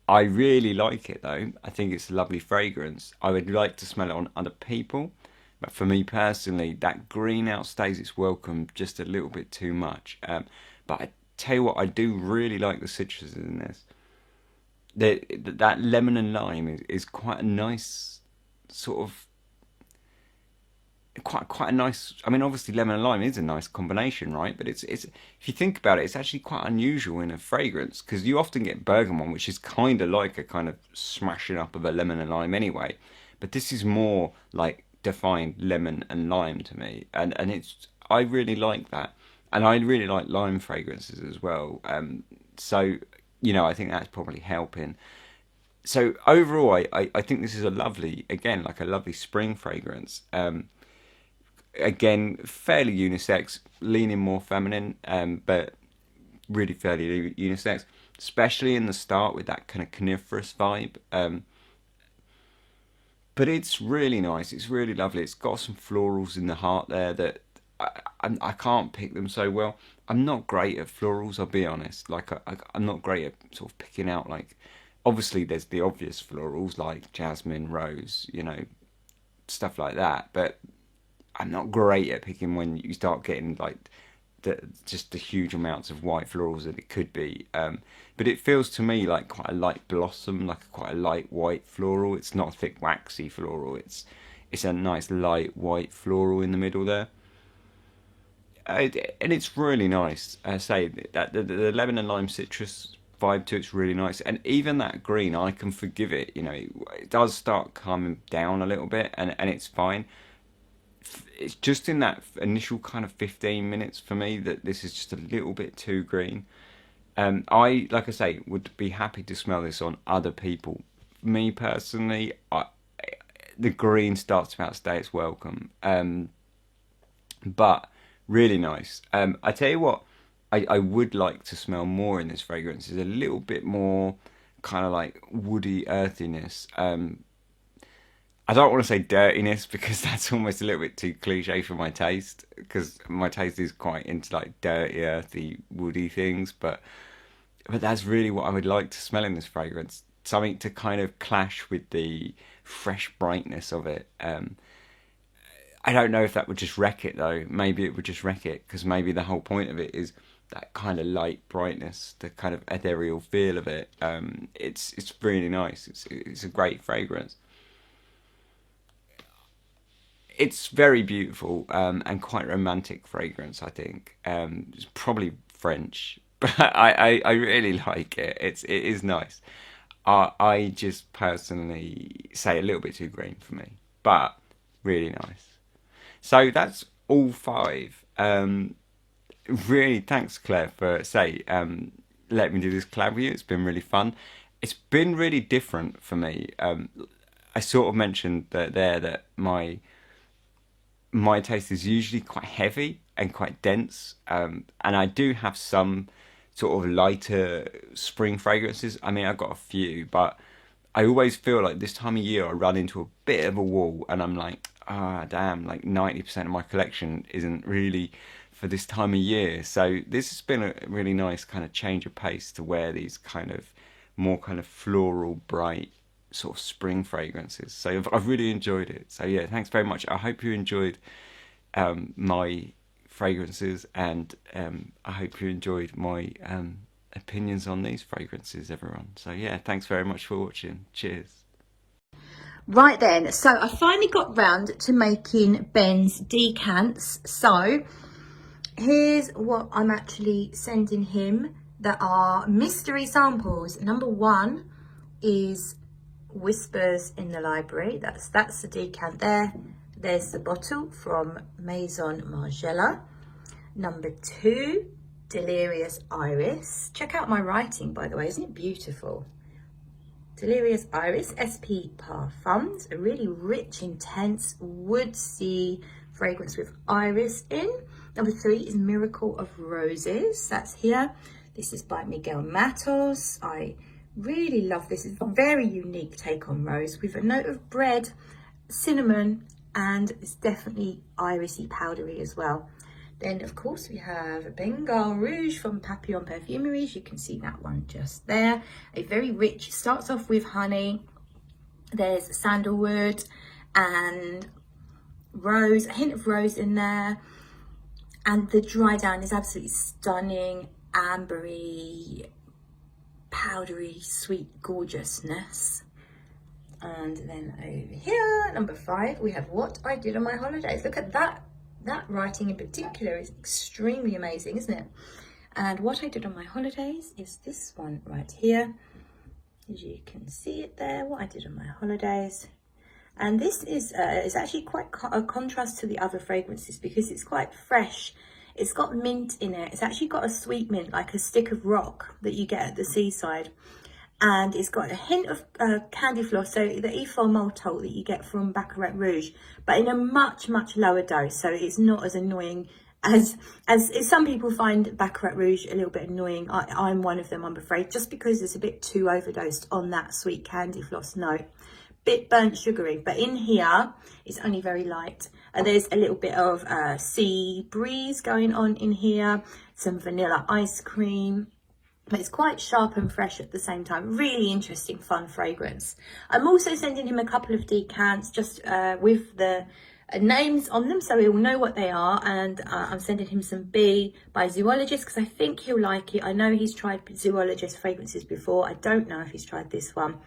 Speaker 2: I really like it though. I think it's a lovely fragrance. I would like to smell it on other people, but for me personally, that green outstays its welcome just a little bit too much. But I tell you what, I do really like the citruses in this. That lemon and lime is quite a nice sort of, quite a nice. I mean, obviously lemon and lime is a nice combination, right? But it's if you think about it, it's actually quite unusual in a fragrance, because you often get bergamot, which is kind of like a kind of smashing up of a lemon and lime anyway. but this is more like defined lemon and lime to me, and I really like that, and I really like lime fragrances as well. So you know, I think that's probably helping. So overall, I think this is a lovely, again, like a lovely spring fragrance. Again, fairly unisex, leaning more feminine, but really fairly unisex, especially in the start with that kind of coniferous vibe. But it's really nice. It's really lovely. It's got some florals in the heart there that I can't pick them so well. I'm not great at florals, I'll be honest. Like I'm not great at sort of picking out, like, obviously there's the obvious florals like jasmine, rose, you know, stuff like that. But I'm not great at picking when you start getting like just the huge amounts of white florals that it could be. But it feels to me like quite a light blossom, like quite a light white floral. It's not a thick waxy floral. It's a nice light white floral in the middle there. And it's really nice. I say that the lemon and lime citrus vibe to it's really nice, and even that green, I can forgive it. You know, it does start calming down a little bit, and it's fine. It's just in that initial kind of 15 minutes for me that this is just a little bit too green. Like I say, would be happy to smell this on other people. Me personally, the green starts to outstay its welcome. But really nice. I tell you what, I would like to smell more in this fragrance is a little bit more kind of like woody earthiness. I don't want to say dirtiness because that's almost a little bit too cliche for my taste, because my taste is quite into like dirty, earthy, woody things, but that's really what I would like to smell in this fragrance. Something to kind of clash with the fresh brightness of it. I don't know if that would just wreck it though. Maybe it would just wreck it, because maybe the whole point of it is that kind of light brightness, the kind of ethereal feel of it. It's really nice. It's a great fragrance. It's very beautiful, and quite romantic fragrance, I think. It's probably French, but I really like it. It is nice. I just personally say a little bit too green for me, but really nice. So that's all 5. Really, thanks Claire for let me do this collab with you. It's been really fun. It's been really different for me. I sort of mentioned that my taste is usually quite heavy and quite dense, and I do have some sort of lighter spring fragrances. I mean, I've got a few, but I always feel like this time of year I run into a bit of a wall, and I'm like, damn, like 90% of my collection isn't really for this time of year. So this has been a really nice kind of change of pace to wear these kind of more kind of floral, bright sort of spring fragrances. So I've really enjoyed it. So yeah, thanks very much. I hope you enjoyed my fragrances, and I hope you enjoyed my opinions on these fragrances, everyone. So yeah, thanks very much for watching. Cheers.
Speaker 1: Right then, so I finally got round to making Ben's decants. So here's what I'm actually sending him that are mystery samples. Number 1 is Whispers in the Library. That's the decant there. There's the bottle from Maison Margiela. Number 2, Delirious Iris. Check out my writing, by the way, isn't it beautiful? Delirious Iris, SP Parfums, a really rich, intense, woodsy fragrance with iris in. Number 3 is Miracle of Roses. That's here. This is by Miguel Mattos. I really love this. It's a very unique take on rose with a note of bread, cinnamon, and it's definitely irisy, powdery as well. Then of course we have Bengal Rouge from Papillon Parfumerie. You can see that one just there. A very rich, starts off with honey. There's sandalwood and rose, a hint of rose in there. And the dry down is absolutely stunning, ambery, powdery, sweet gorgeousness. And then over here, number 5, we have What I Did on My Holidays. Look at that. That writing in particular is extremely amazing, isn't it? And What I Did on My Holidays is this one right here. As you can see it there, What I Did on My Holidays. And this is actually quite a contrast to the other fragrances because it's quite fresh. It's got mint in it. It's actually got a sweet mint, like a stick of rock that you get at the seaside. And it's got a hint of candy floss, so the ethyl maltol that you get from Baccarat Rouge, but in a much lower dose, so it's not as annoying as some people find Baccarat Rouge a little bit annoying. I'm one of them, I'm afraid, just because it's a bit too overdosed on that sweet candy floss note. Bit burnt sugary, but in here it's only very light. There's a little bit of sea breeze going on in here, some vanilla ice cream, but it's quite sharp and fresh at the same time. Really interesting, fun fragrance. I'm also sending him a couple of decants just with the names on them, so he'll know what they are. And I'm sending him some B by Zoologist because I think he'll like it. I know he's tried Zoologist fragrances before. I don't know if he's tried this one.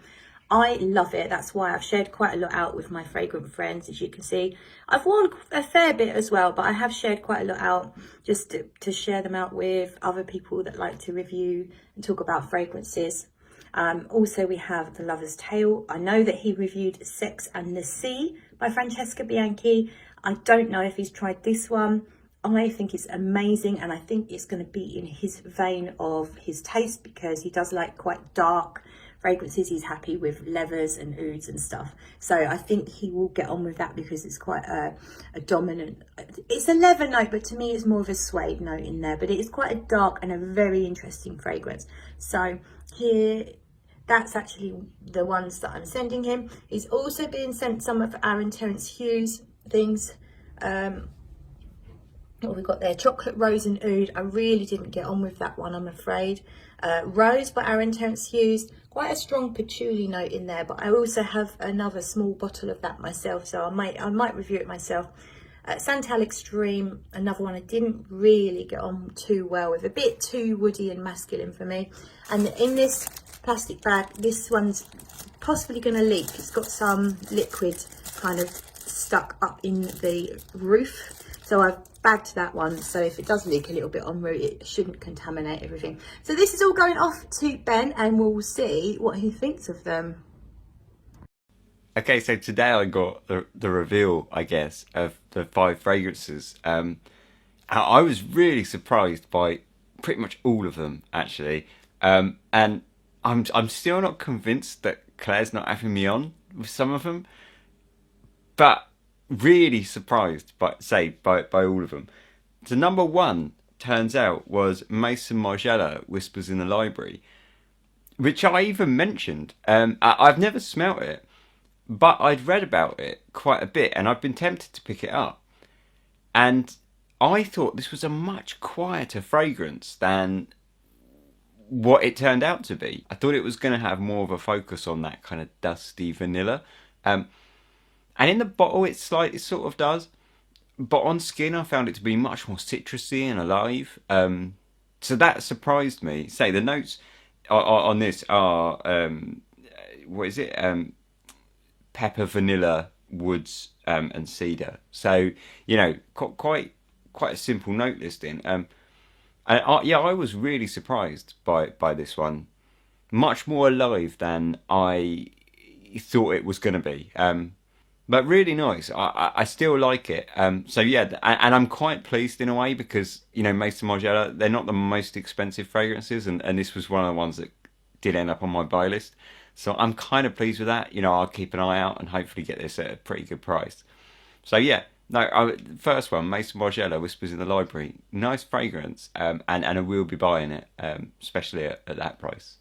Speaker 1: I love it. That's why I've shared quite a lot out with my fragrant friends, as you can see. I've worn a fair bit as well, but I have shared quite a lot out just to share them out with other people that like to review and talk about fragrances. Also, we have The Lover's Tale. I know that he reviewed Sex and the Sea by Francesca Bianchi. I don't know if he's tried this one. I think it's amazing, and I think it's going to be in his vein of his taste because he does like quite dark fragrances. He's happy with leathers and ouds and stuff, so I think he will get on with that because it's quite a dominant, it's a leather note, but to me it's more of a suede note in there, but it is quite a dark and a very interesting fragrance. So here, that's actually the ones that I'm sending him. He's also being sent some of Aaron Terence Hughes things. What we've got there, Chocolate Rose and Oud. I really didn't get on with that one, I'm afraid. Rose by Aaron Terence Hughes, quite a strong patchouli note in there, but I also have another small bottle of that myself, so I might review it myself. Santal Extreme, another one I didn't really get on too well with, a bit too woody and masculine for me. And in this plastic bag, this one's possibly going to leak. It's got some liquid kind of stuck up in the roof, so I've bagged that one, so if it does leak a little bit en route, it shouldn't contaminate everything. So this is all going off to Ben, and we'll see what he thinks of them.
Speaker 2: Okay, so today I got the reveal, I guess, of the 5 fragrances. I was really surprised by pretty much all of them, actually, and I'm still not convinced that Claire's not having me on with some of them, but really surprised by all of them. So number 1, turns out, was Maison Margiela Whispers in the Library, which I even mentioned. I've never smelt it, but I'd read about it quite a bit and I've been tempted to pick it up. And I thought this was a much quieter fragrance than what it turned out to be. I thought it was going to have more of a focus on that kind of dusty vanilla. And in the bottle, it sort of does. But on skin, I found it to be much more citrusy and alive. So that surprised me. Say, the notes on this are, what is it? Pepper, vanilla, woods, and cedar. So, you know, quite a simple note listing. Yeah, I was really surprised by this one. Much more alive than I thought it was going to be. But really nice. I still like it. So yeah, and I'm quite pleased in a way because, you know, Maison Margiela, they're not the most expensive fragrances, and this was one of the ones that did end up on my buy list. So I'm kind of pleased with that. You know, I'll keep an eye out and hopefully get this at a pretty good price. So yeah, no, first one, Maison Margiela Whispers in the Library. Nice fragrance, and I will be buying it, especially at that price.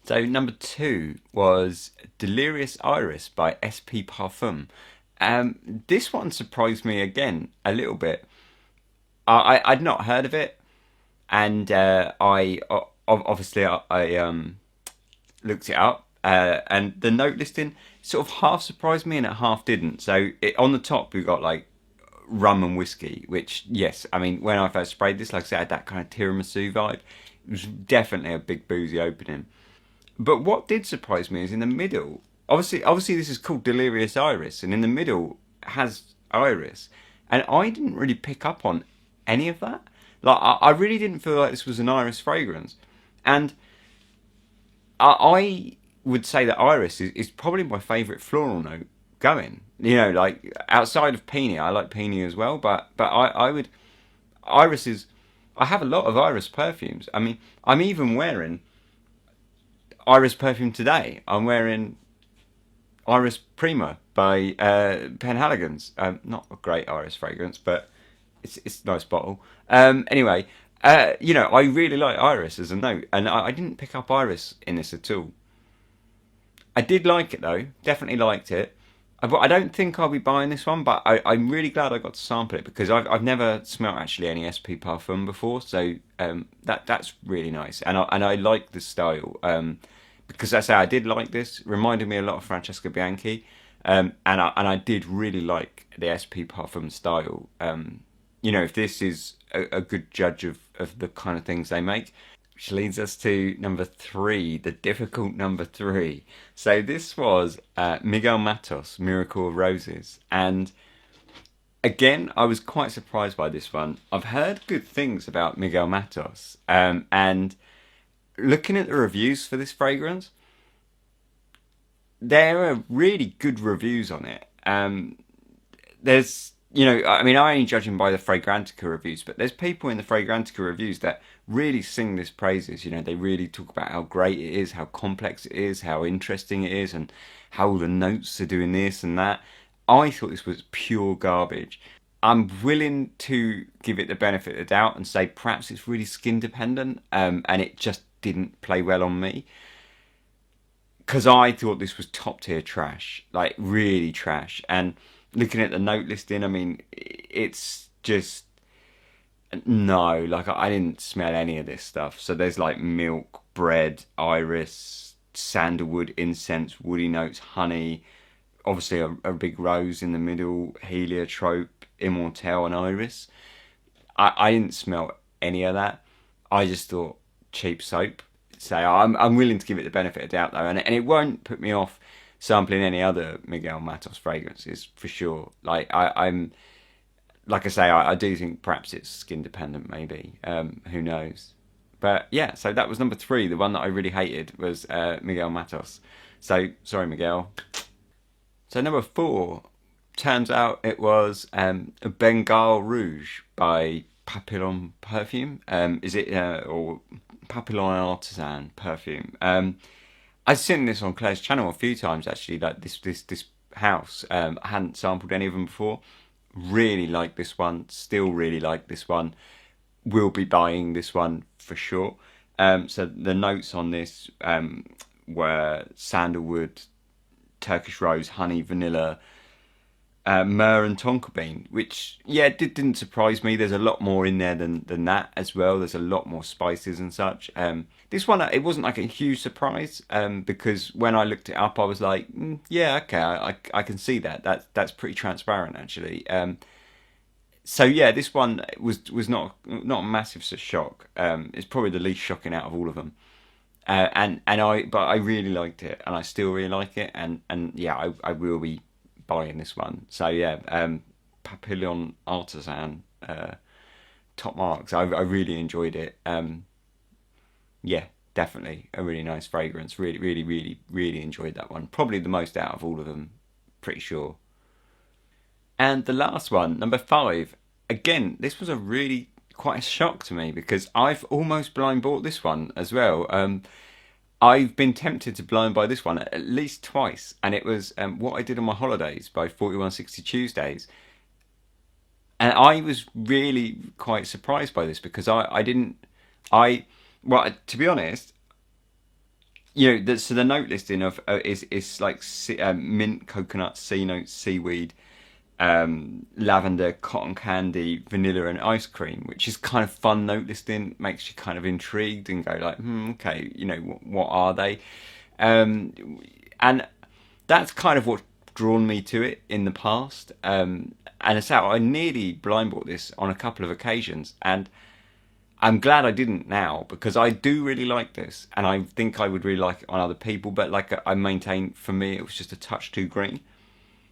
Speaker 2: So number 2 was Delirious Iris by SP Parfum. This one surprised me again a little bit. I'd not heard of it, and I obviously looked it up, and the note listing sort of half surprised me and it half didn't. So on the top we've got like rum and whiskey, which, yes, I mean, when I first sprayed this, like I said, I had that kind of tiramisu vibe. It was definitely a big boozy opening. But what did surprise me is in the middle, obviously this is called Delirious Iris, and in the middle has iris, and I didn't really pick up on any of that. Like, I really didn't feel like this was an iris fragrance, and I would say that iris is probably my favourite floral note going. You know, like outside of Peony, I like Peony as well, but I would Iris is. I have a lot of Iris perfumes. I mean, I'm even wearing Iris perfume today. I'm wearing Iris Prima by Penhaligon's. Not a great Iris fragrance, but it's a nice bottle. Anyway, you know, I really like Iris as a note, and I didn't pick up Iris in this at all. I did like it though, definitely liked it. I don't think I'll be buying this one, but I'm really glad I got to sample it because I've never smelt actually any SP Parfum before, so that's really nice, and I like the style because I say I did like this. Reminded me a lot of Francesca Bianchi, and I did really like the SP Parfum style. You know, if this is a good judge of the kind of things they make. Which leads us to number 3, the difficult number 3. So this was Miguel Mattos, Miracle of Roses. And again, I was quite surprised by this one. I've heard good things about Miguel Mattos. And looking at the reviews for this fragrance, there are really good reviews on it. There's, you know, I mean, I only judge them by the Fragrantica reviews, but there's people in the Fragrantica reviews that really sing this praises. You know, they really talk about how great it is, how complex it is, how interesting it is, and how all the notes are doing this and that. I thought this was pure garbage. I'm willing to give it the benefit of the doubt and say perhaps it's really skin dependent, and it just didn't play well on me. Because I thought this was top tier trash, like really trash. And looking at the note listing, I mean, it's just, no, like I didn't smell any of this stuff. So there's like milk, bread, iris, sandalwood, incense, woody notes, honey, obviously a big rose in the middle, heliotrope, immortelle and iris. I didn't smell any of that. I just thought cheap soap. So I'm willing to give it the benefit of doubt though, and it won't put me off sampling any other Miguel Mattos fragrances for sure. Like I'm like I say, I do think perhaps it's skin dependent, maybe. Who knows? But yeah, so that was number 3. The one that I really hated was Miguel Mattos. So sorry, Miguel. So number 4, turns out it was a Bengal Rouge by Papillon Perfume. Is it or Papillon Artisan Perfume? I've seen this on Claire's channel a few times actually. Like this house. I hadn't sampled any of them before. Really like this one. Still really like this one. Will be buying this one for sure. So the notes on this were sandalwood, Turkish rose, honey, vanilla, myrrh and tonka bean, which yeah didn't surprise me. There's a lot more in there than that as well. There's a lot more spices and such. This one, it wasn't like a huge surprise because when I looked it up I was like yeah, okay, I can see that's pretty transparent actually. So yeah, this one was not a massive shock. It's probably the least shocking out of all of them. But I really liked it, and I still really like it, and yeah, I will be buying this one. So yeah, Papillon Artisan, top marks. I really enjoyed it. Yeah, definitely a really nice fragrance. Really enjoyed that one. Probably the most out of all of them, pretty sure. And the last one, number 5. Again, this was quite a shock to me because I've almost blind bought this one as well. I've been tempted to blind buy this one at least twice, and it was What I Did on My Holidays by 4160 Tuesdays. And I was really quite surprised by this because well, to be honest, you know, so the note listing of is like mint, coconut, sea notes, seaweed, lavender, cotton candy, vanilla and ice cream, which is kind of fun note listing. Makes you kind of intrigued and go like, okay, you know, what are they? And that's kind of what drawn me to it in the past. And it's out. I nearly blind bought this on a couple of occasions, and I'm glad I didn't now because I do really like this, and I think I would really like it on other people. But like I maintain, for me, it was just a touch too green.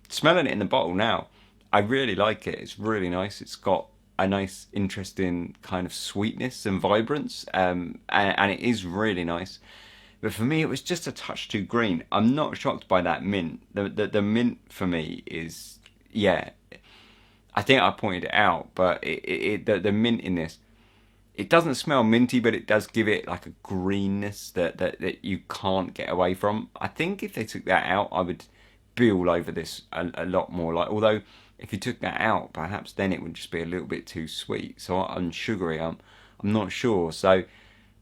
Speaker 2: Smelling it in the bottle now, I really like it. It's really nice. It's got a nice, interesting kind of sweetness and vibrance, and it is really nice. But for me, it was just a touch too green. I'm not shocked by that mint. The mint for me is, yeah, I think I pointed it out, but the mint in this, it doesn't smell minty, but it does give it like a greenness that you can't get away from. I think if they took that out, I would be all over this a lot more. Like, although if you took that out, perhaps then it would just be a little bit too sweet. So unsugary, I'm not sure. So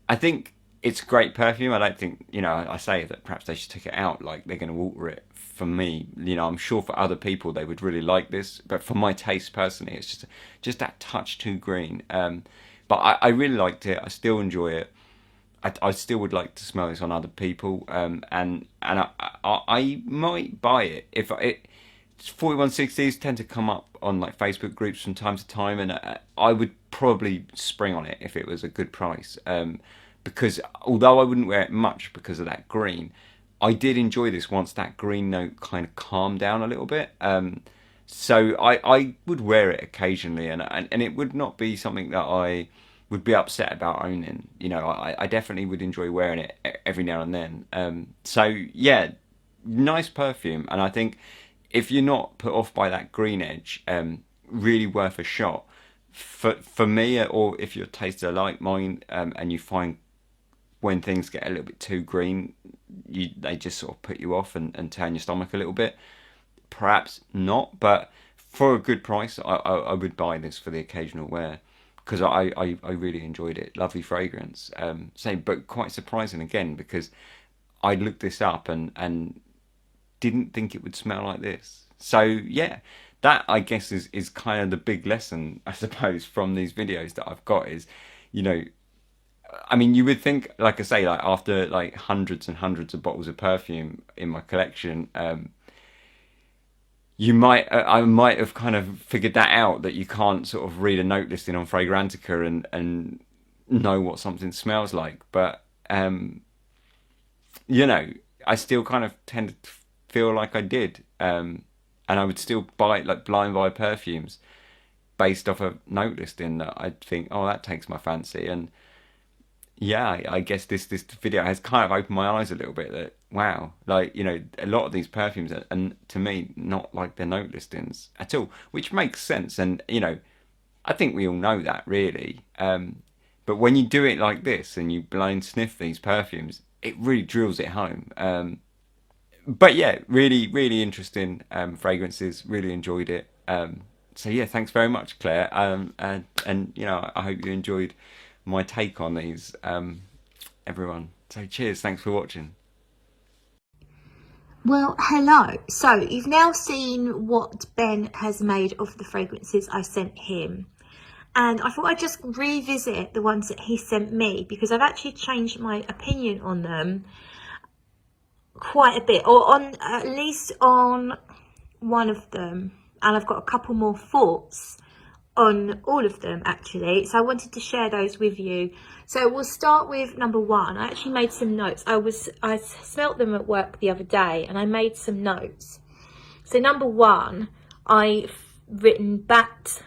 Speaker 2: I think it's a great perfume. I don't think, you know, I say that perhaps they should take it out, like they're going to alter it. For me, you know, I'm sure for other people they would really like this, but for my taste personally, it's just that touch too green. But I really liked it. I still enjoy it. I still would like to smell this on other people, and I might buy it if it. 4160s tend to come up on like Facebook groups from time to time, and I would probably spring on it if it was a good price. Because although I wouldn't wear it much because of that green, I did enjoy this once that green note kind of calmed down a little bit. So I would wear it occasionally, and it would not be something that I would be upset about owning. You know, I definitely would enjoy wearing it every now and then. So yeah, nice perfume, and I think if you're not put off by that green edge, really worth a shot. For me, or if your tastes are like mine, and you find when things get a little bit too green, they just sort of put you off and turn your stomach a little bit. Perhaps not, but for a good price, I would buy this for the occasional wear, because I really enjoyed it. Lovely fragrance. But quite surprising again, because I looked this up and didn't think it would smell like this. So yeah, that I guess is kind of the big lesson, I suppose, from these videos that I've got is, you know, I mean, you would think, like I say, like after like hundreds and hundreds of bottles of perfume in my collection, I might have kind of figured that out, that you can't sort of read a note listing on Fragrantica and know what something smells like. But you know, I still kind of tend to feel like I did, and I would still buy like blind buy perfumes based off a note listing that I'd think, oh, that takes my fancy. And yeah, I guess this video has kind of opened my eyes a little bit, that wow, like, you know, a lot of these perfumes are, and to me, not like their note listings at all, which makes sense. And you know, I think we all know that really, but when you do it like this and you blind sniff these perfumes, it really drills it home. But yeah, really interesting fragrances. Really enjoyed it. So yeah, thanks very much, Claire. And you know, I hope you enjoyed my take on these, everyone. So cheers, thanks for watching.
Speaker 1: Well, hello. So you've now seen what Ben has made of the fragrances I sent him. And I thought I'd just revisit the ones that he sent me, because I've actually changed my opinion on them quite a bit, or on at least on one of them. And I've got a couple more thoughts on all of them actually, so I wanted to share those with you. So we'll start with number one. I actually made some notes. I smelt them at work the other day and I made some notes. So number one, I've written Bat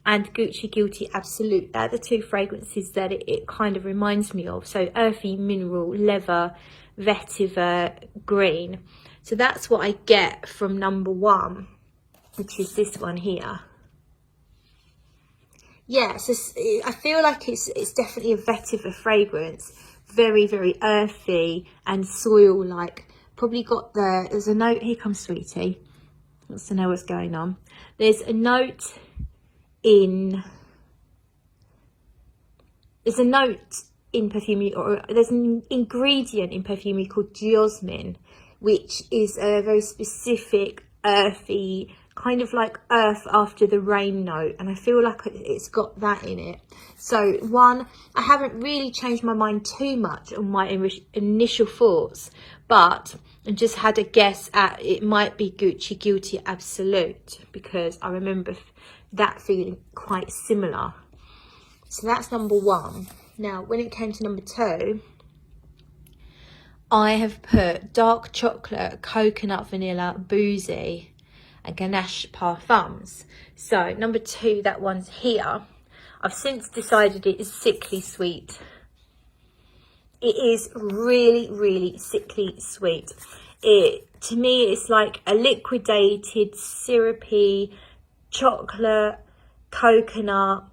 Speaker 1: and Gucci Guilty Absolute. They're the two fragrances that it kind of reminds me of. So earthy, mineral, leather, vetiver, green. So that's what I get from number one, which is this one here. Yeah, so I feel like it's definitely a vetiver fragrance. Very earthy and soil like. Probably got there's a note. Here comes Sweetie. Wants to know what's going on. There's a note in Parfumerie, or there's an ingredient in Parfumerie called geosmin, which is a very specific earthy, kind of like earth after the rain note, and I feel like it's got that in it. So one, I haven't really changed my mind too much on my initial thoughts, but I just had a guess at it might be Gucci Guilty Absolute, because I remember that feeling quite similar. So that's number one. Now when it came to number two, I have put dark chocolate, coconut, vanilla, boozy and Ganache parfums. So number two, that one's here. I've since decided it is sickly sweet. It is really, really sickly sweet. To me, it's like a liquidated, syrupy chocolate, coconut,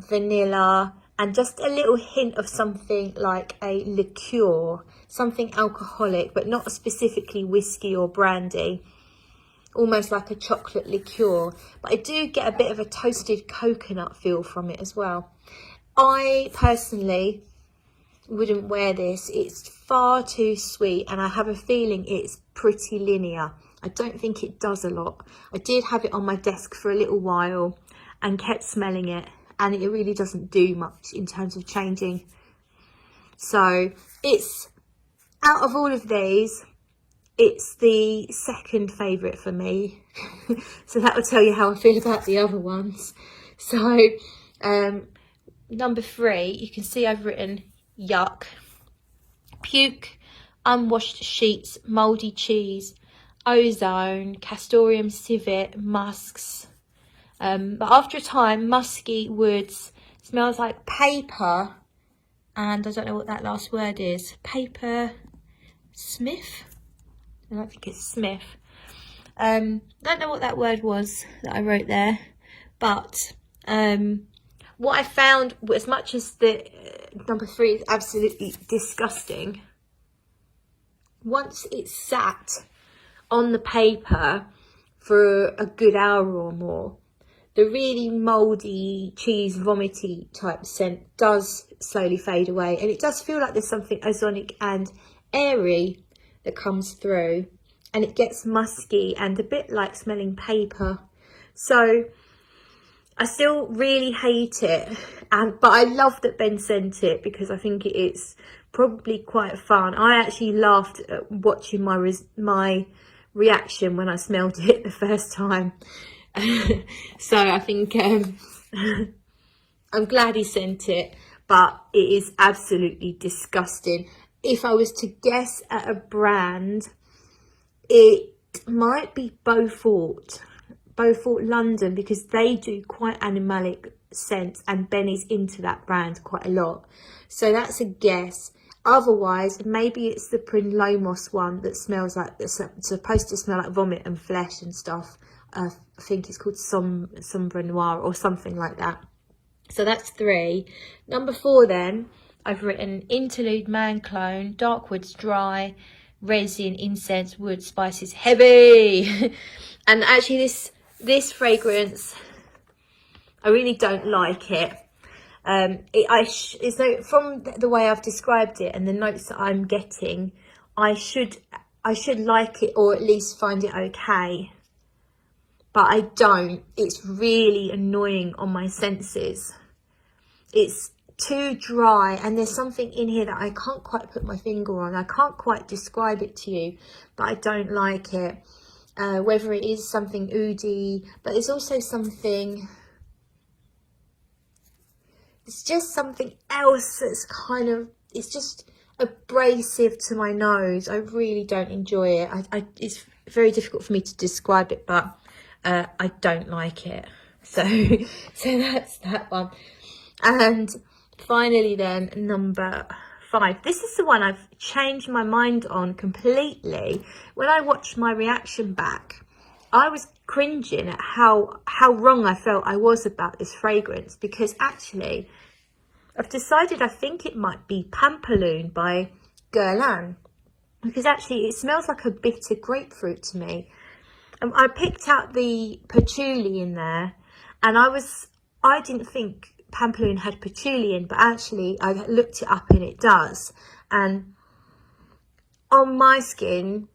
Speaker 1: vanilla, and just a little hint of something like a liqueur, something alcoholic, but not specifically whiskey or brandy. Almost like a chocolate liqueur, but I do get a bit of a toasted coconut feel from it as well. I personally wouldn't wear this. It's far too sweet, and I have a feeling it's pretty linear. I don't think it does a lot. I did have it on my desk for a little while and kept smelling it, and it really doesn't do much in terms of changing. So it's, out of all of these, it's the second favourite for me. So that will tell you how I feel about the other ones. So number 3, you can see I've written yuck, puke, unwashed sheets, mouldy cheese, ozone, castoreum civet, musks. But after a time, musky woods, smells like paper, and I don't know what that last word is. Paper sniff? I don't think it's Smith. Don't know what that word was that I wrote there, but what I found, as much as the number 3 is absolutely disgusting, once it's sat on the paper for a good hour or more, the really mouldy, cheese, vomity type scent does slowly fade away, and it does feel like there's something ozonic and airy that comes through, and it gets musky and a bit like smelling paper. So I still really hate it, but I love that Ben sent it because I think it's probably quite fun. I actually laughed at watching my reaction when I smelled it the first time. So I think I'm glad he sent it, but it is absolutely disgusting. If I was to guess at a brand, it might be Beaufort London, because they do quite animalic scents, and Ben is into that brand quite a lot. So that's a guess. Otherwise, maybe it's the Prinlomos one that smells like, it's supposed to smell like vomit and flesh and stuff. I think it's called Sombra Noir or something like that. So that's 3. Number 4 then, I've written interlude, man clone, dark woods, dry, resin, incense, wood, spices, heavy. And actually this fragrance, I really don't like it. It's no, from the way I've described it and the notes that I'm getting, I should like it, or at least find it okay. But I don't. It's really annoying on my senses. It's too dry, and there's something in here that I can't quite put my finger on. I can't quite describe it to you, but I don't like it. Whether it is something oody, but it's also something, it's just something else that's kind of, it's just abrasive to my nose. I really don't enjoy it. It's very difficult for me to describe it, but I don't like it. So that's that one. And finally then, number 5. This is the one I've changed my mind on completely. When I watched my reaction back, I was cringing at how wrong I felt I was about this fragrance, because actually I've decided I think it might be Pampaloon by Guerlain, because actually it smells like a bitter grapefruit to me. I picked out the patchouli in there, and I didn't think Pampaloon had patchouli in, but actually I looked it up and it does. And on my skin,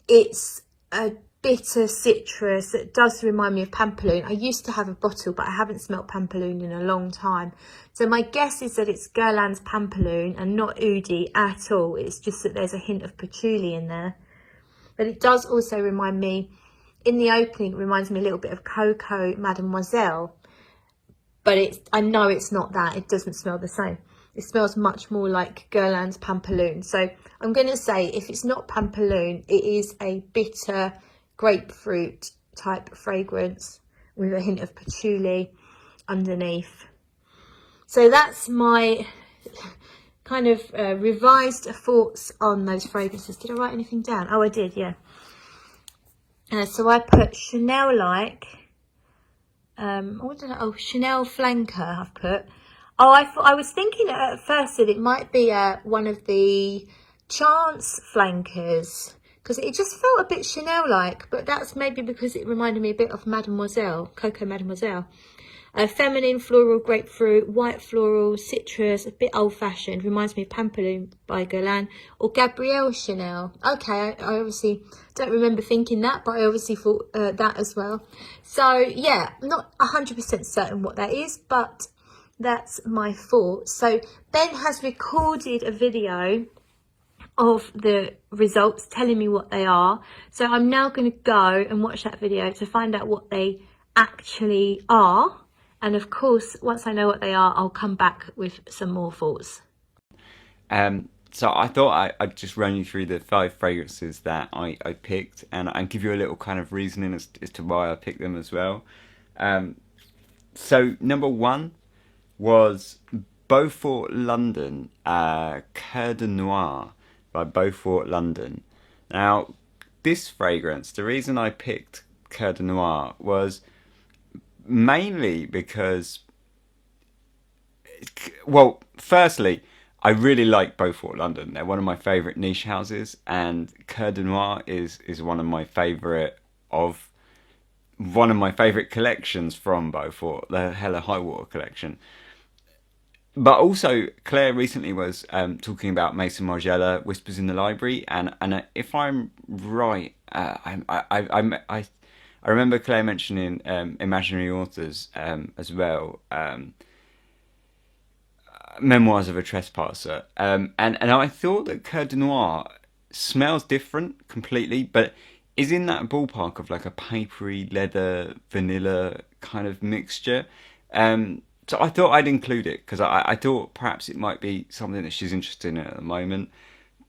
Speaker 1: it's a bitter citrus that does remind me of Pampaloon. I used to have a bottle, but I haven't smelt Pampaloon in a long time. So my guess is that it's Guerlain's Pampaloon and not Oudi at all. It's just that there's a hint of patchouli in there. But it does also remind me, in the opening, it reminds me a little bit of Coco Mademoiselle. But I know it's not that. It doesn't smell the same. It smells much more like Guerlain's Pampaloon. So I'm going to say, if it's not Pampaloon, it is a bitter grapefruit type fragrance with a hint of patchouli underneath. So that's my kind of revised thoughts on those fragrances. Did I write anything down? Oh, I did, yeah. So I put Chanel like, what did I, oh, Chanel flanker I've put. Oh, I was thinking at first that it might be one of the Chance flankers, because it just felt a bit Chanel like, but that's maybe because it reminded me a bit of Mademoiselle, Coco Mademoiselle. Feminine, floral, grapefruit, white floral, citrus, a bit old-fashioned. Reminds me of Pampelune by Guerlain or Gabrielle Chanel. Okay, I obviously don't remember thinking that, but I obviously thought that as well. So, yeah, not 100% certain what that is, but that's my thought. So, Ben has recorded a video of the results telling me what they are. So, I'm now going to go and watch that video to find out what they actually are. And of course, once I know what they are, I'll come back with some more thoughts.
Speaker 2: So I thought I'd just run you through the 5 fragrances that I picked and give you a little kind of reasoning as to why I picked them as well. So number 1 was Beaufort London, Coeur de Noir by Beaufort London. Now, this fragrance, the reason I picked Coeur de Noir was mainly because, well, firstly, I really like Beaufort London. They're one of my favourite niche houses, and Coeur de Noir is one of my favourite collections from Beaufort, the Hella High Water collection. But also, Claire recently was talking about Maison Margiela, Whispers in the Library, and if I'm right, I remember Claire mentioning Imaginary Authors as well, Memoirs of a Trespasser, and I thought that Coeur de Noir smells different completely, but is in that ballpark of like a papery, leather, vanilla kind of mixture. So I thought I'd include it because I thought perhaps it might be something that she's interested in at the moment.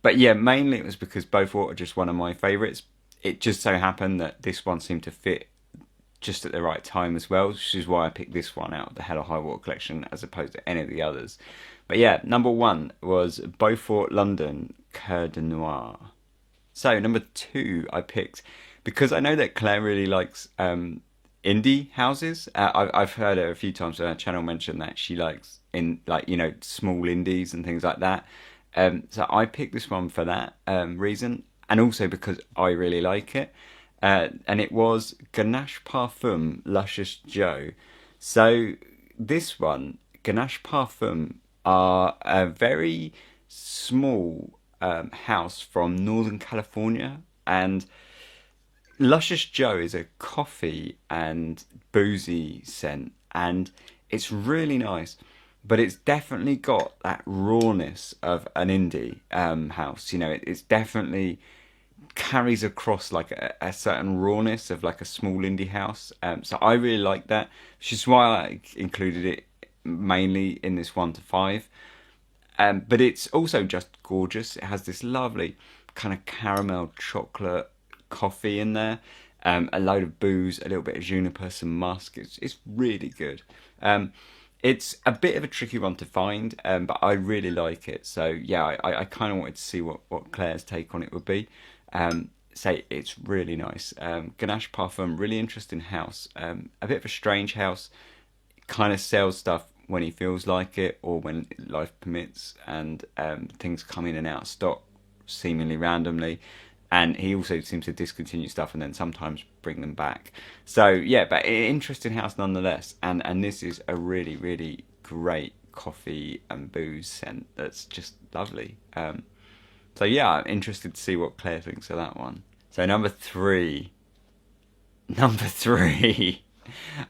Speaker 2: But yeah, mainly it was because Beaufort are just one of my favourites. It just so happened that this one seemed to fit just at the right time as well, which is why I picked this one out of the Hella High Water collection as opposed to any of the others. But yeah, number 1 was Beaufort London Coeur de Noir. So number 2 I picked because I know that Claire really likes indie houses. I've heard her a few times on her channel mention that she likes small indies and things like that. So I picked this one for that reason, and also because I really like it. And it was Ganache Parfum Luscious Joe. So this one, Ganache Parfum, are a very small house from Northern California, and Luscious Joe is a coffee and boozy scent, and it's really nice, but it's definitely got that rawness of an indie house. You know, it's definitely carries across like a certain rawness of like a small indie house. So I really like that, which is why I included it mainly in this 1 to 5. But it's also just gorgeous. It has this lovely kind of caramel chocolate coffee in there, a load of booze, a little bit of juniper, some musk. It's really good. It's a bit of a tricky one to find, but I really like it. So yeah, I kind of wanted to see what Claire's take on it would be. Say it's really nice. Ganache Parfum, really interesting house. A bit of a strange house. Kind of sells stuff when he feels like it or when life permits, and things come in and out of stock seemingly randomly. And he also seems to discontinue stuff and then sometimes bring them back. So yeah, but interesting house nonetheless. And this is a really, really great coffee and booze scent that's just lovely. So yeah, I'm interested to see what Claire thinks of that one. So number three.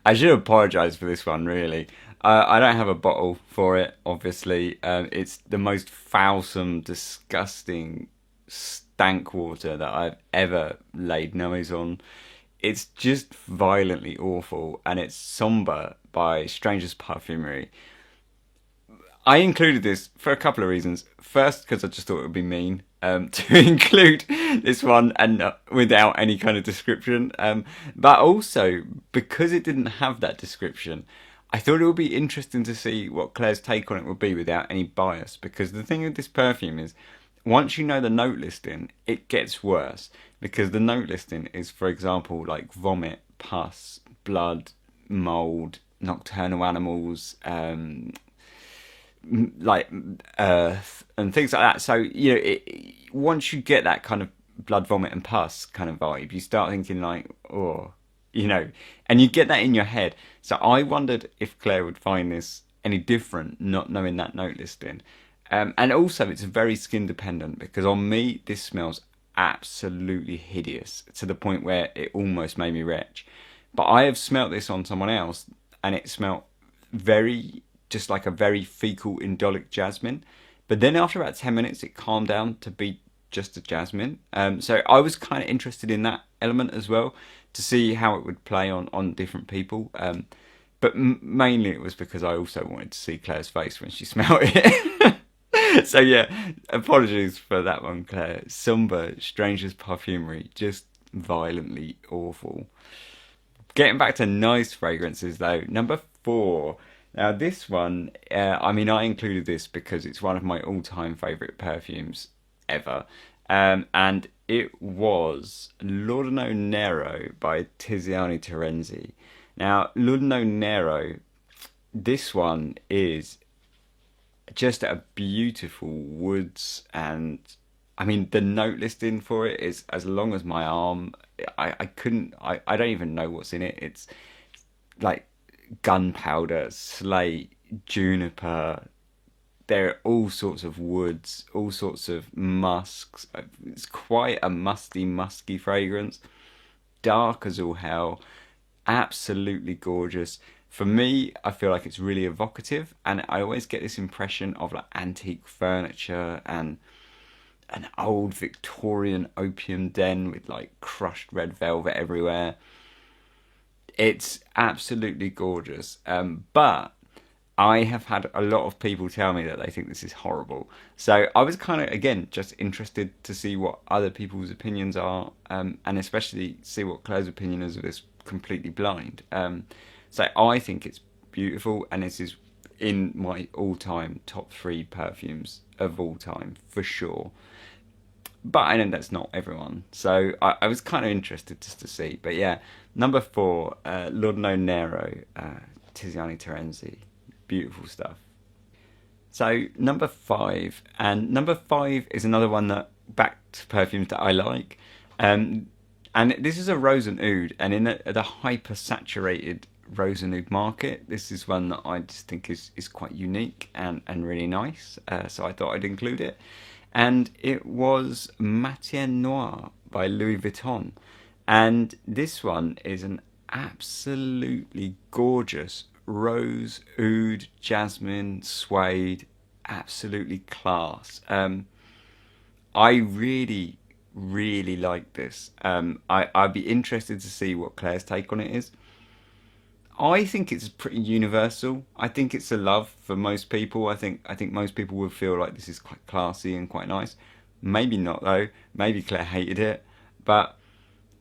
Speaker 2: I should apologise for this one, really. I don't have a bottle for it, obviously. It's the most foulsome, disgusting stank water that I've ever laid nose on. It's just violently awful, and it's Somber by Stranger's Parfumerie. I included this for a couple of reasons. First, because I just thought it would be mean to include this one and without any kind of description. But also because it didn't have that description, I thought it would be interesting to see what Claire's take on it would be without any bias, because the thing with this perfume is, once you know the note listing, it gets worse, because the note listing is, for example, like vomit, pus, blood, mold, nocturnal animals, like earth and things like that. So, you know, once you get that kind of blood, vomit and pus kind of vibe, you start thinking like, oh, you know, and you get that in your head. So I wondered if Claire would find this any different, not knowing that note listing. And also it's very skin dependent, because on me this smells absolutely hideous to the point where it almost made me retch. But I have smelt this on someone else and it smelt very, just like a very fecal indolic jasmine. But then after about 10 minutes it calmed down to be just a jasmine. So I was kind of interested in that element as well, to see how it would play on different people. But mainly it was because I also wanted to see Claire's face when she smelled it. So yeah, apologies for that one, Claire. Somber, Stranger's Parfumerie, just violently awful. Getting back to nice fragrances though, number 4. Now this one, I mean, I included this because it's one of my all-time favourite perfumes ever. And it was L'Ordino Nero by Tiziano Terenzi. Now, L'Ordino Nero, this one is just a beautiful woods, and I mean the note listing for it is as long as my arm. I don't even know what's in it. It's like gunpowder, slate, juniper. There are all sorts of woods, all sorts of musks. It's quite a musky fragrance. Dark as all hell. Absolutely gorgeous. For me, I feel like it's really evocative, and I always get this impression of like antique furniture and an old Victorian opium den with like crushed red velvet everywhere. It's absolutely gorgeous. But I have had a lot of people tell me that they think this is horrible. So I was kind of, again, just interested to see what other people's opinions are, and especially see what Claire's opinion is of this completely blind. So I think it's beautiful, and this is in my all-time top 3 perfumes of all time, for sure. But I know that's not everyone. So I was kind of interested just to see. But yeah, number 4, L'Ordino Nero, Tiziano Terenzi. Beautiful stuff. So number 5, and number 5 is another one that, back to perfumes that I like. And this is a rose and oud, and in the hyper saturated rose and oud market, this is one that I just think is quite unique and really nice. So I thought I'd include it. And it was Matty Noir by Louis Vuitton. And this one is an absolutely gorgeous rose, oud, jasmine, suede, absolutely class. I really like this. I'd be interested to see what Claire's take on it is. I think it's pretty universal. I think it's a love for most people. I think most people would feel like this is quite classy and quite nice. Maybe not though. Maybe Claire hated it, but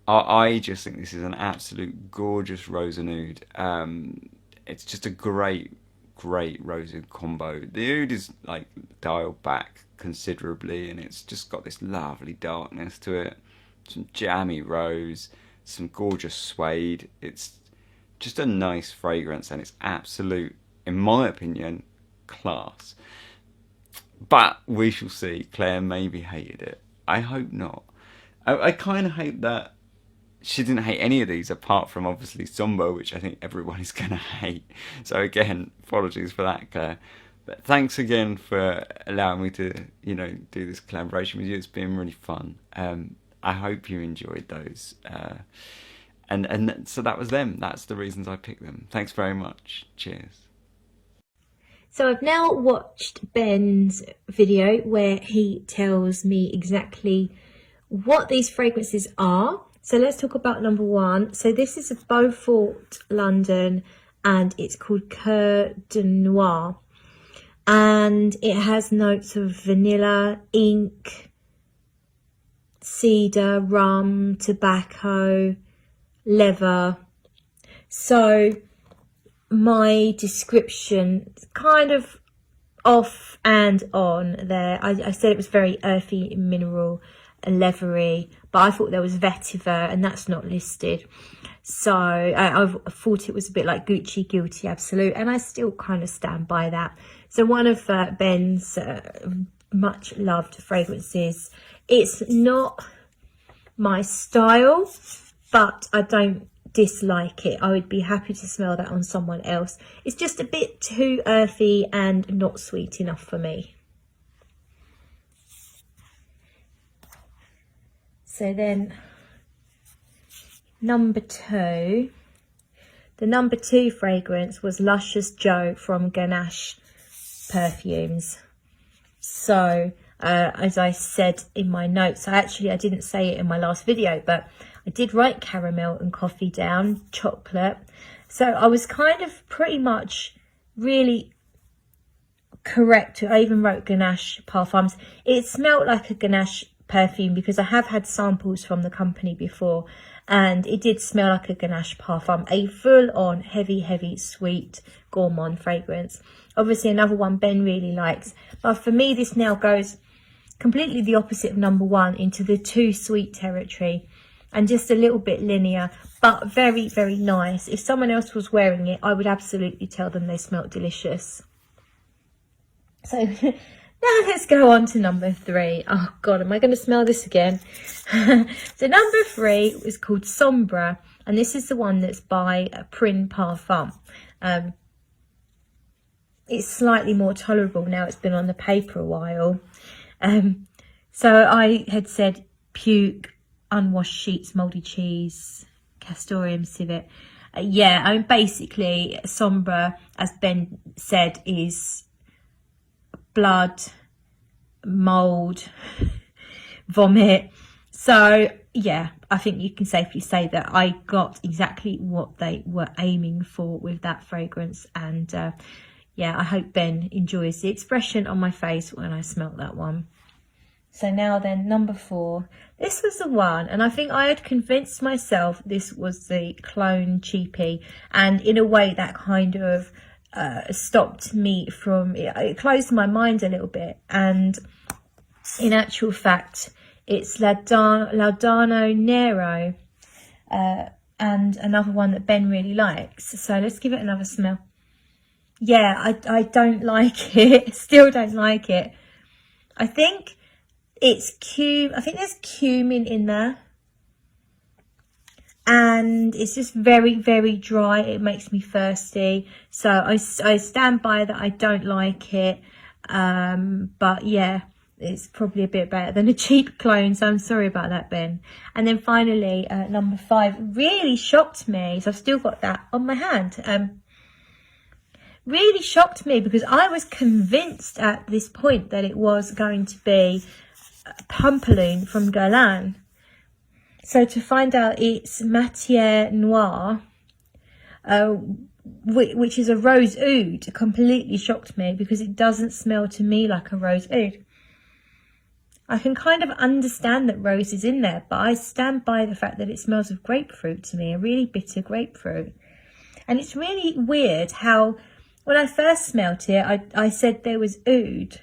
Speaker 2: I just think this is an absolute gorgeous rose and oud. It's just a great rose oud combo. The oud is like dialed back considerably, and it's just got this lovely darkness to it. Some jammy rose, some gorgeous suede. It's just a nice fragrance, and it's absolute, in my opinion, class. But we shall see. Claire maybe hated it. I hope not. I kind of hope that she didn't hate any of these, apart from obviously Somber, which I think everyone is going to hate. So again, apologies for that, Claire. But thanks again for allowing me to, do this collaboration with you. It's been really fun. I hope you enjoyed those. And so that was them. That's the reasons I picked them. Thanks very much. Cheers.
Speaker 1: So I've now watched Ben's video where he tells me exactly what these fragrances are. So let's talk about number 1. So this is a Beaufort, London, and it's called Coeur de Noir. And it has notes of vanilla, ink, cedar, rum, tobacco, leather. So my description kind of off and on there. I said it was very earthy, mineral and leathery, but I thought there was vetiver and that's not listed. So I thought it was a bit like Gucci Guilty Absolute, and I still kind of stand by that. So one of Ben's much loved fragrances. It's not my style, but I don't dislike it. I would be happy to smell that on someone else. It's just a bit too earthy and not sweet enough for me. So then number 2, the number 2 fragrance was Luscious Joe from Ganache Perfumes. So as I said in my notes, I didn't say it in my last video, but I did write caramel and coffee down, chocolate. So I was kind of pretty much really correct. I even wrote Ganache Parfums. It smelled like a Ganache perfume because I have had samples from the company before, and it did smell like a Ganache Parfum, a full-on heavy sweet gourmand fragrance. Obviously another one Ben really likes, but for me this now goes completely the opposite of number 1 into the too sweet territory, and just a little bit linear, but very nice. If someone else was wearing it, I would absolutely tell them they smelled delicious. So now let's go on to number 3. Oh God, am I going to smell this again? So number 3 is called Sombra, and this is the one that's by Prin Parfum. It's slightly more tolerable now it's been on the paper a while. So I had said puke, unwashed sheets, mouldy cheese, castoreum civet. Yeah, I mean basically Sombra, as Ben said, is blood, mould, vomit. So yeah, I think you can safely say that I got exactly what they were aiming for with that fragrance, and yeah, I hope Ben enjoys the expression on my face when I smelt that one. So now then, number 4. This was the one, and I think I had convinced myself this was the clone cheapie, and in a way that kind of stopped me from, it closed my mind a little bit, and in actual fact it's Laudano Nero, and another one that Ben really likes. So let's give it another smell. Yeah, I don't like it. Still don't like it. I think it's I think there's cumin in there, and it's just very dry. It makes me thirsty, so I stand by that. I don't like it, but yeah, it's probably a bit better than a cheap clone, so I'm sorry about that, Ben. And then finally number 5 really shocked me, so I've still got that on my hand. Really shocked me because I was convinced at this point that it was going to be Pampaloon from Guerlain. So to find out it's Matière Noire, which is a rose oud, completely shocked me because it doesn't smell to me like a rose oud. I can kind of understand that rose is in there, but I stand by the fact that it smells of grapefruit to me, a really bitter grapefruit. And it's really weird how when I first smelt it, I said there was oud.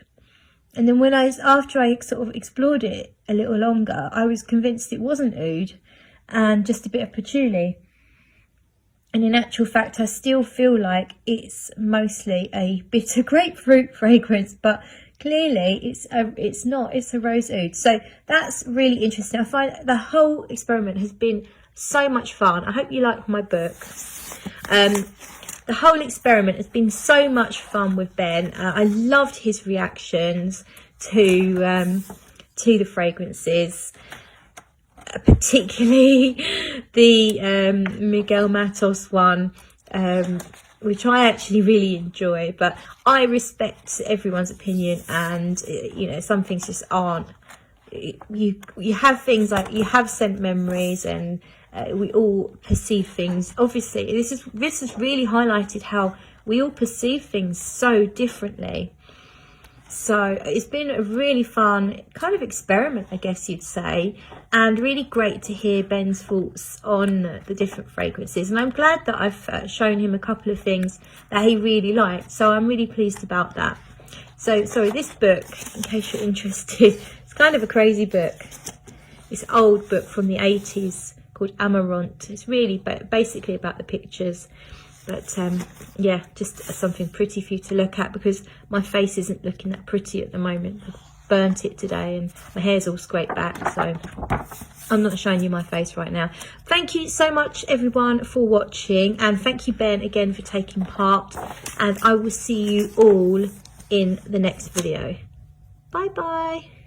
Speaker 1: And then after I sort of explored it a little longer, I was convinced it wasn't oud and just a bit of patchouli. And in actual fact, I still feel like it's mostly a bitter grapefruit fragrance, but clearly it's not. It's a rose oud. So that's really interesting. I find the whole experiment has been so much fun. I hope you like my book. The whole experiment has been so much fun with Ben. I loved his reactions to the fragrances, particularly the Miguel Mattos one, which I actually really enjoy. But I respect everyone's opinion, and you know, some things just aren't. You have things like you have scent memories, and we all perceive things. Obviously, this has really highlighted how we all perceive things so differently. So it's been a really fun kind of experiment, I guess you'd say, and really great to hear Ben's thoughts on the different fragrances. And I'm glad that I've shown him a couple of things that he really liked, so I'm really pleased about that. So sorry, this book, in case you're interested, it's kind of a crazy book. It's an old book from the 80s called Amarant. It's really basically about the pictures. But yeah, just something pretty for you to look at, because my face isn't looking that pretty at the moment. I've burnt it today and my hair's all scraped back, so I'm not showing you my face right now. Thank you so much everyone for watching, and thank you Ben again for taking part, and I will see you all in the next video. Bye bye.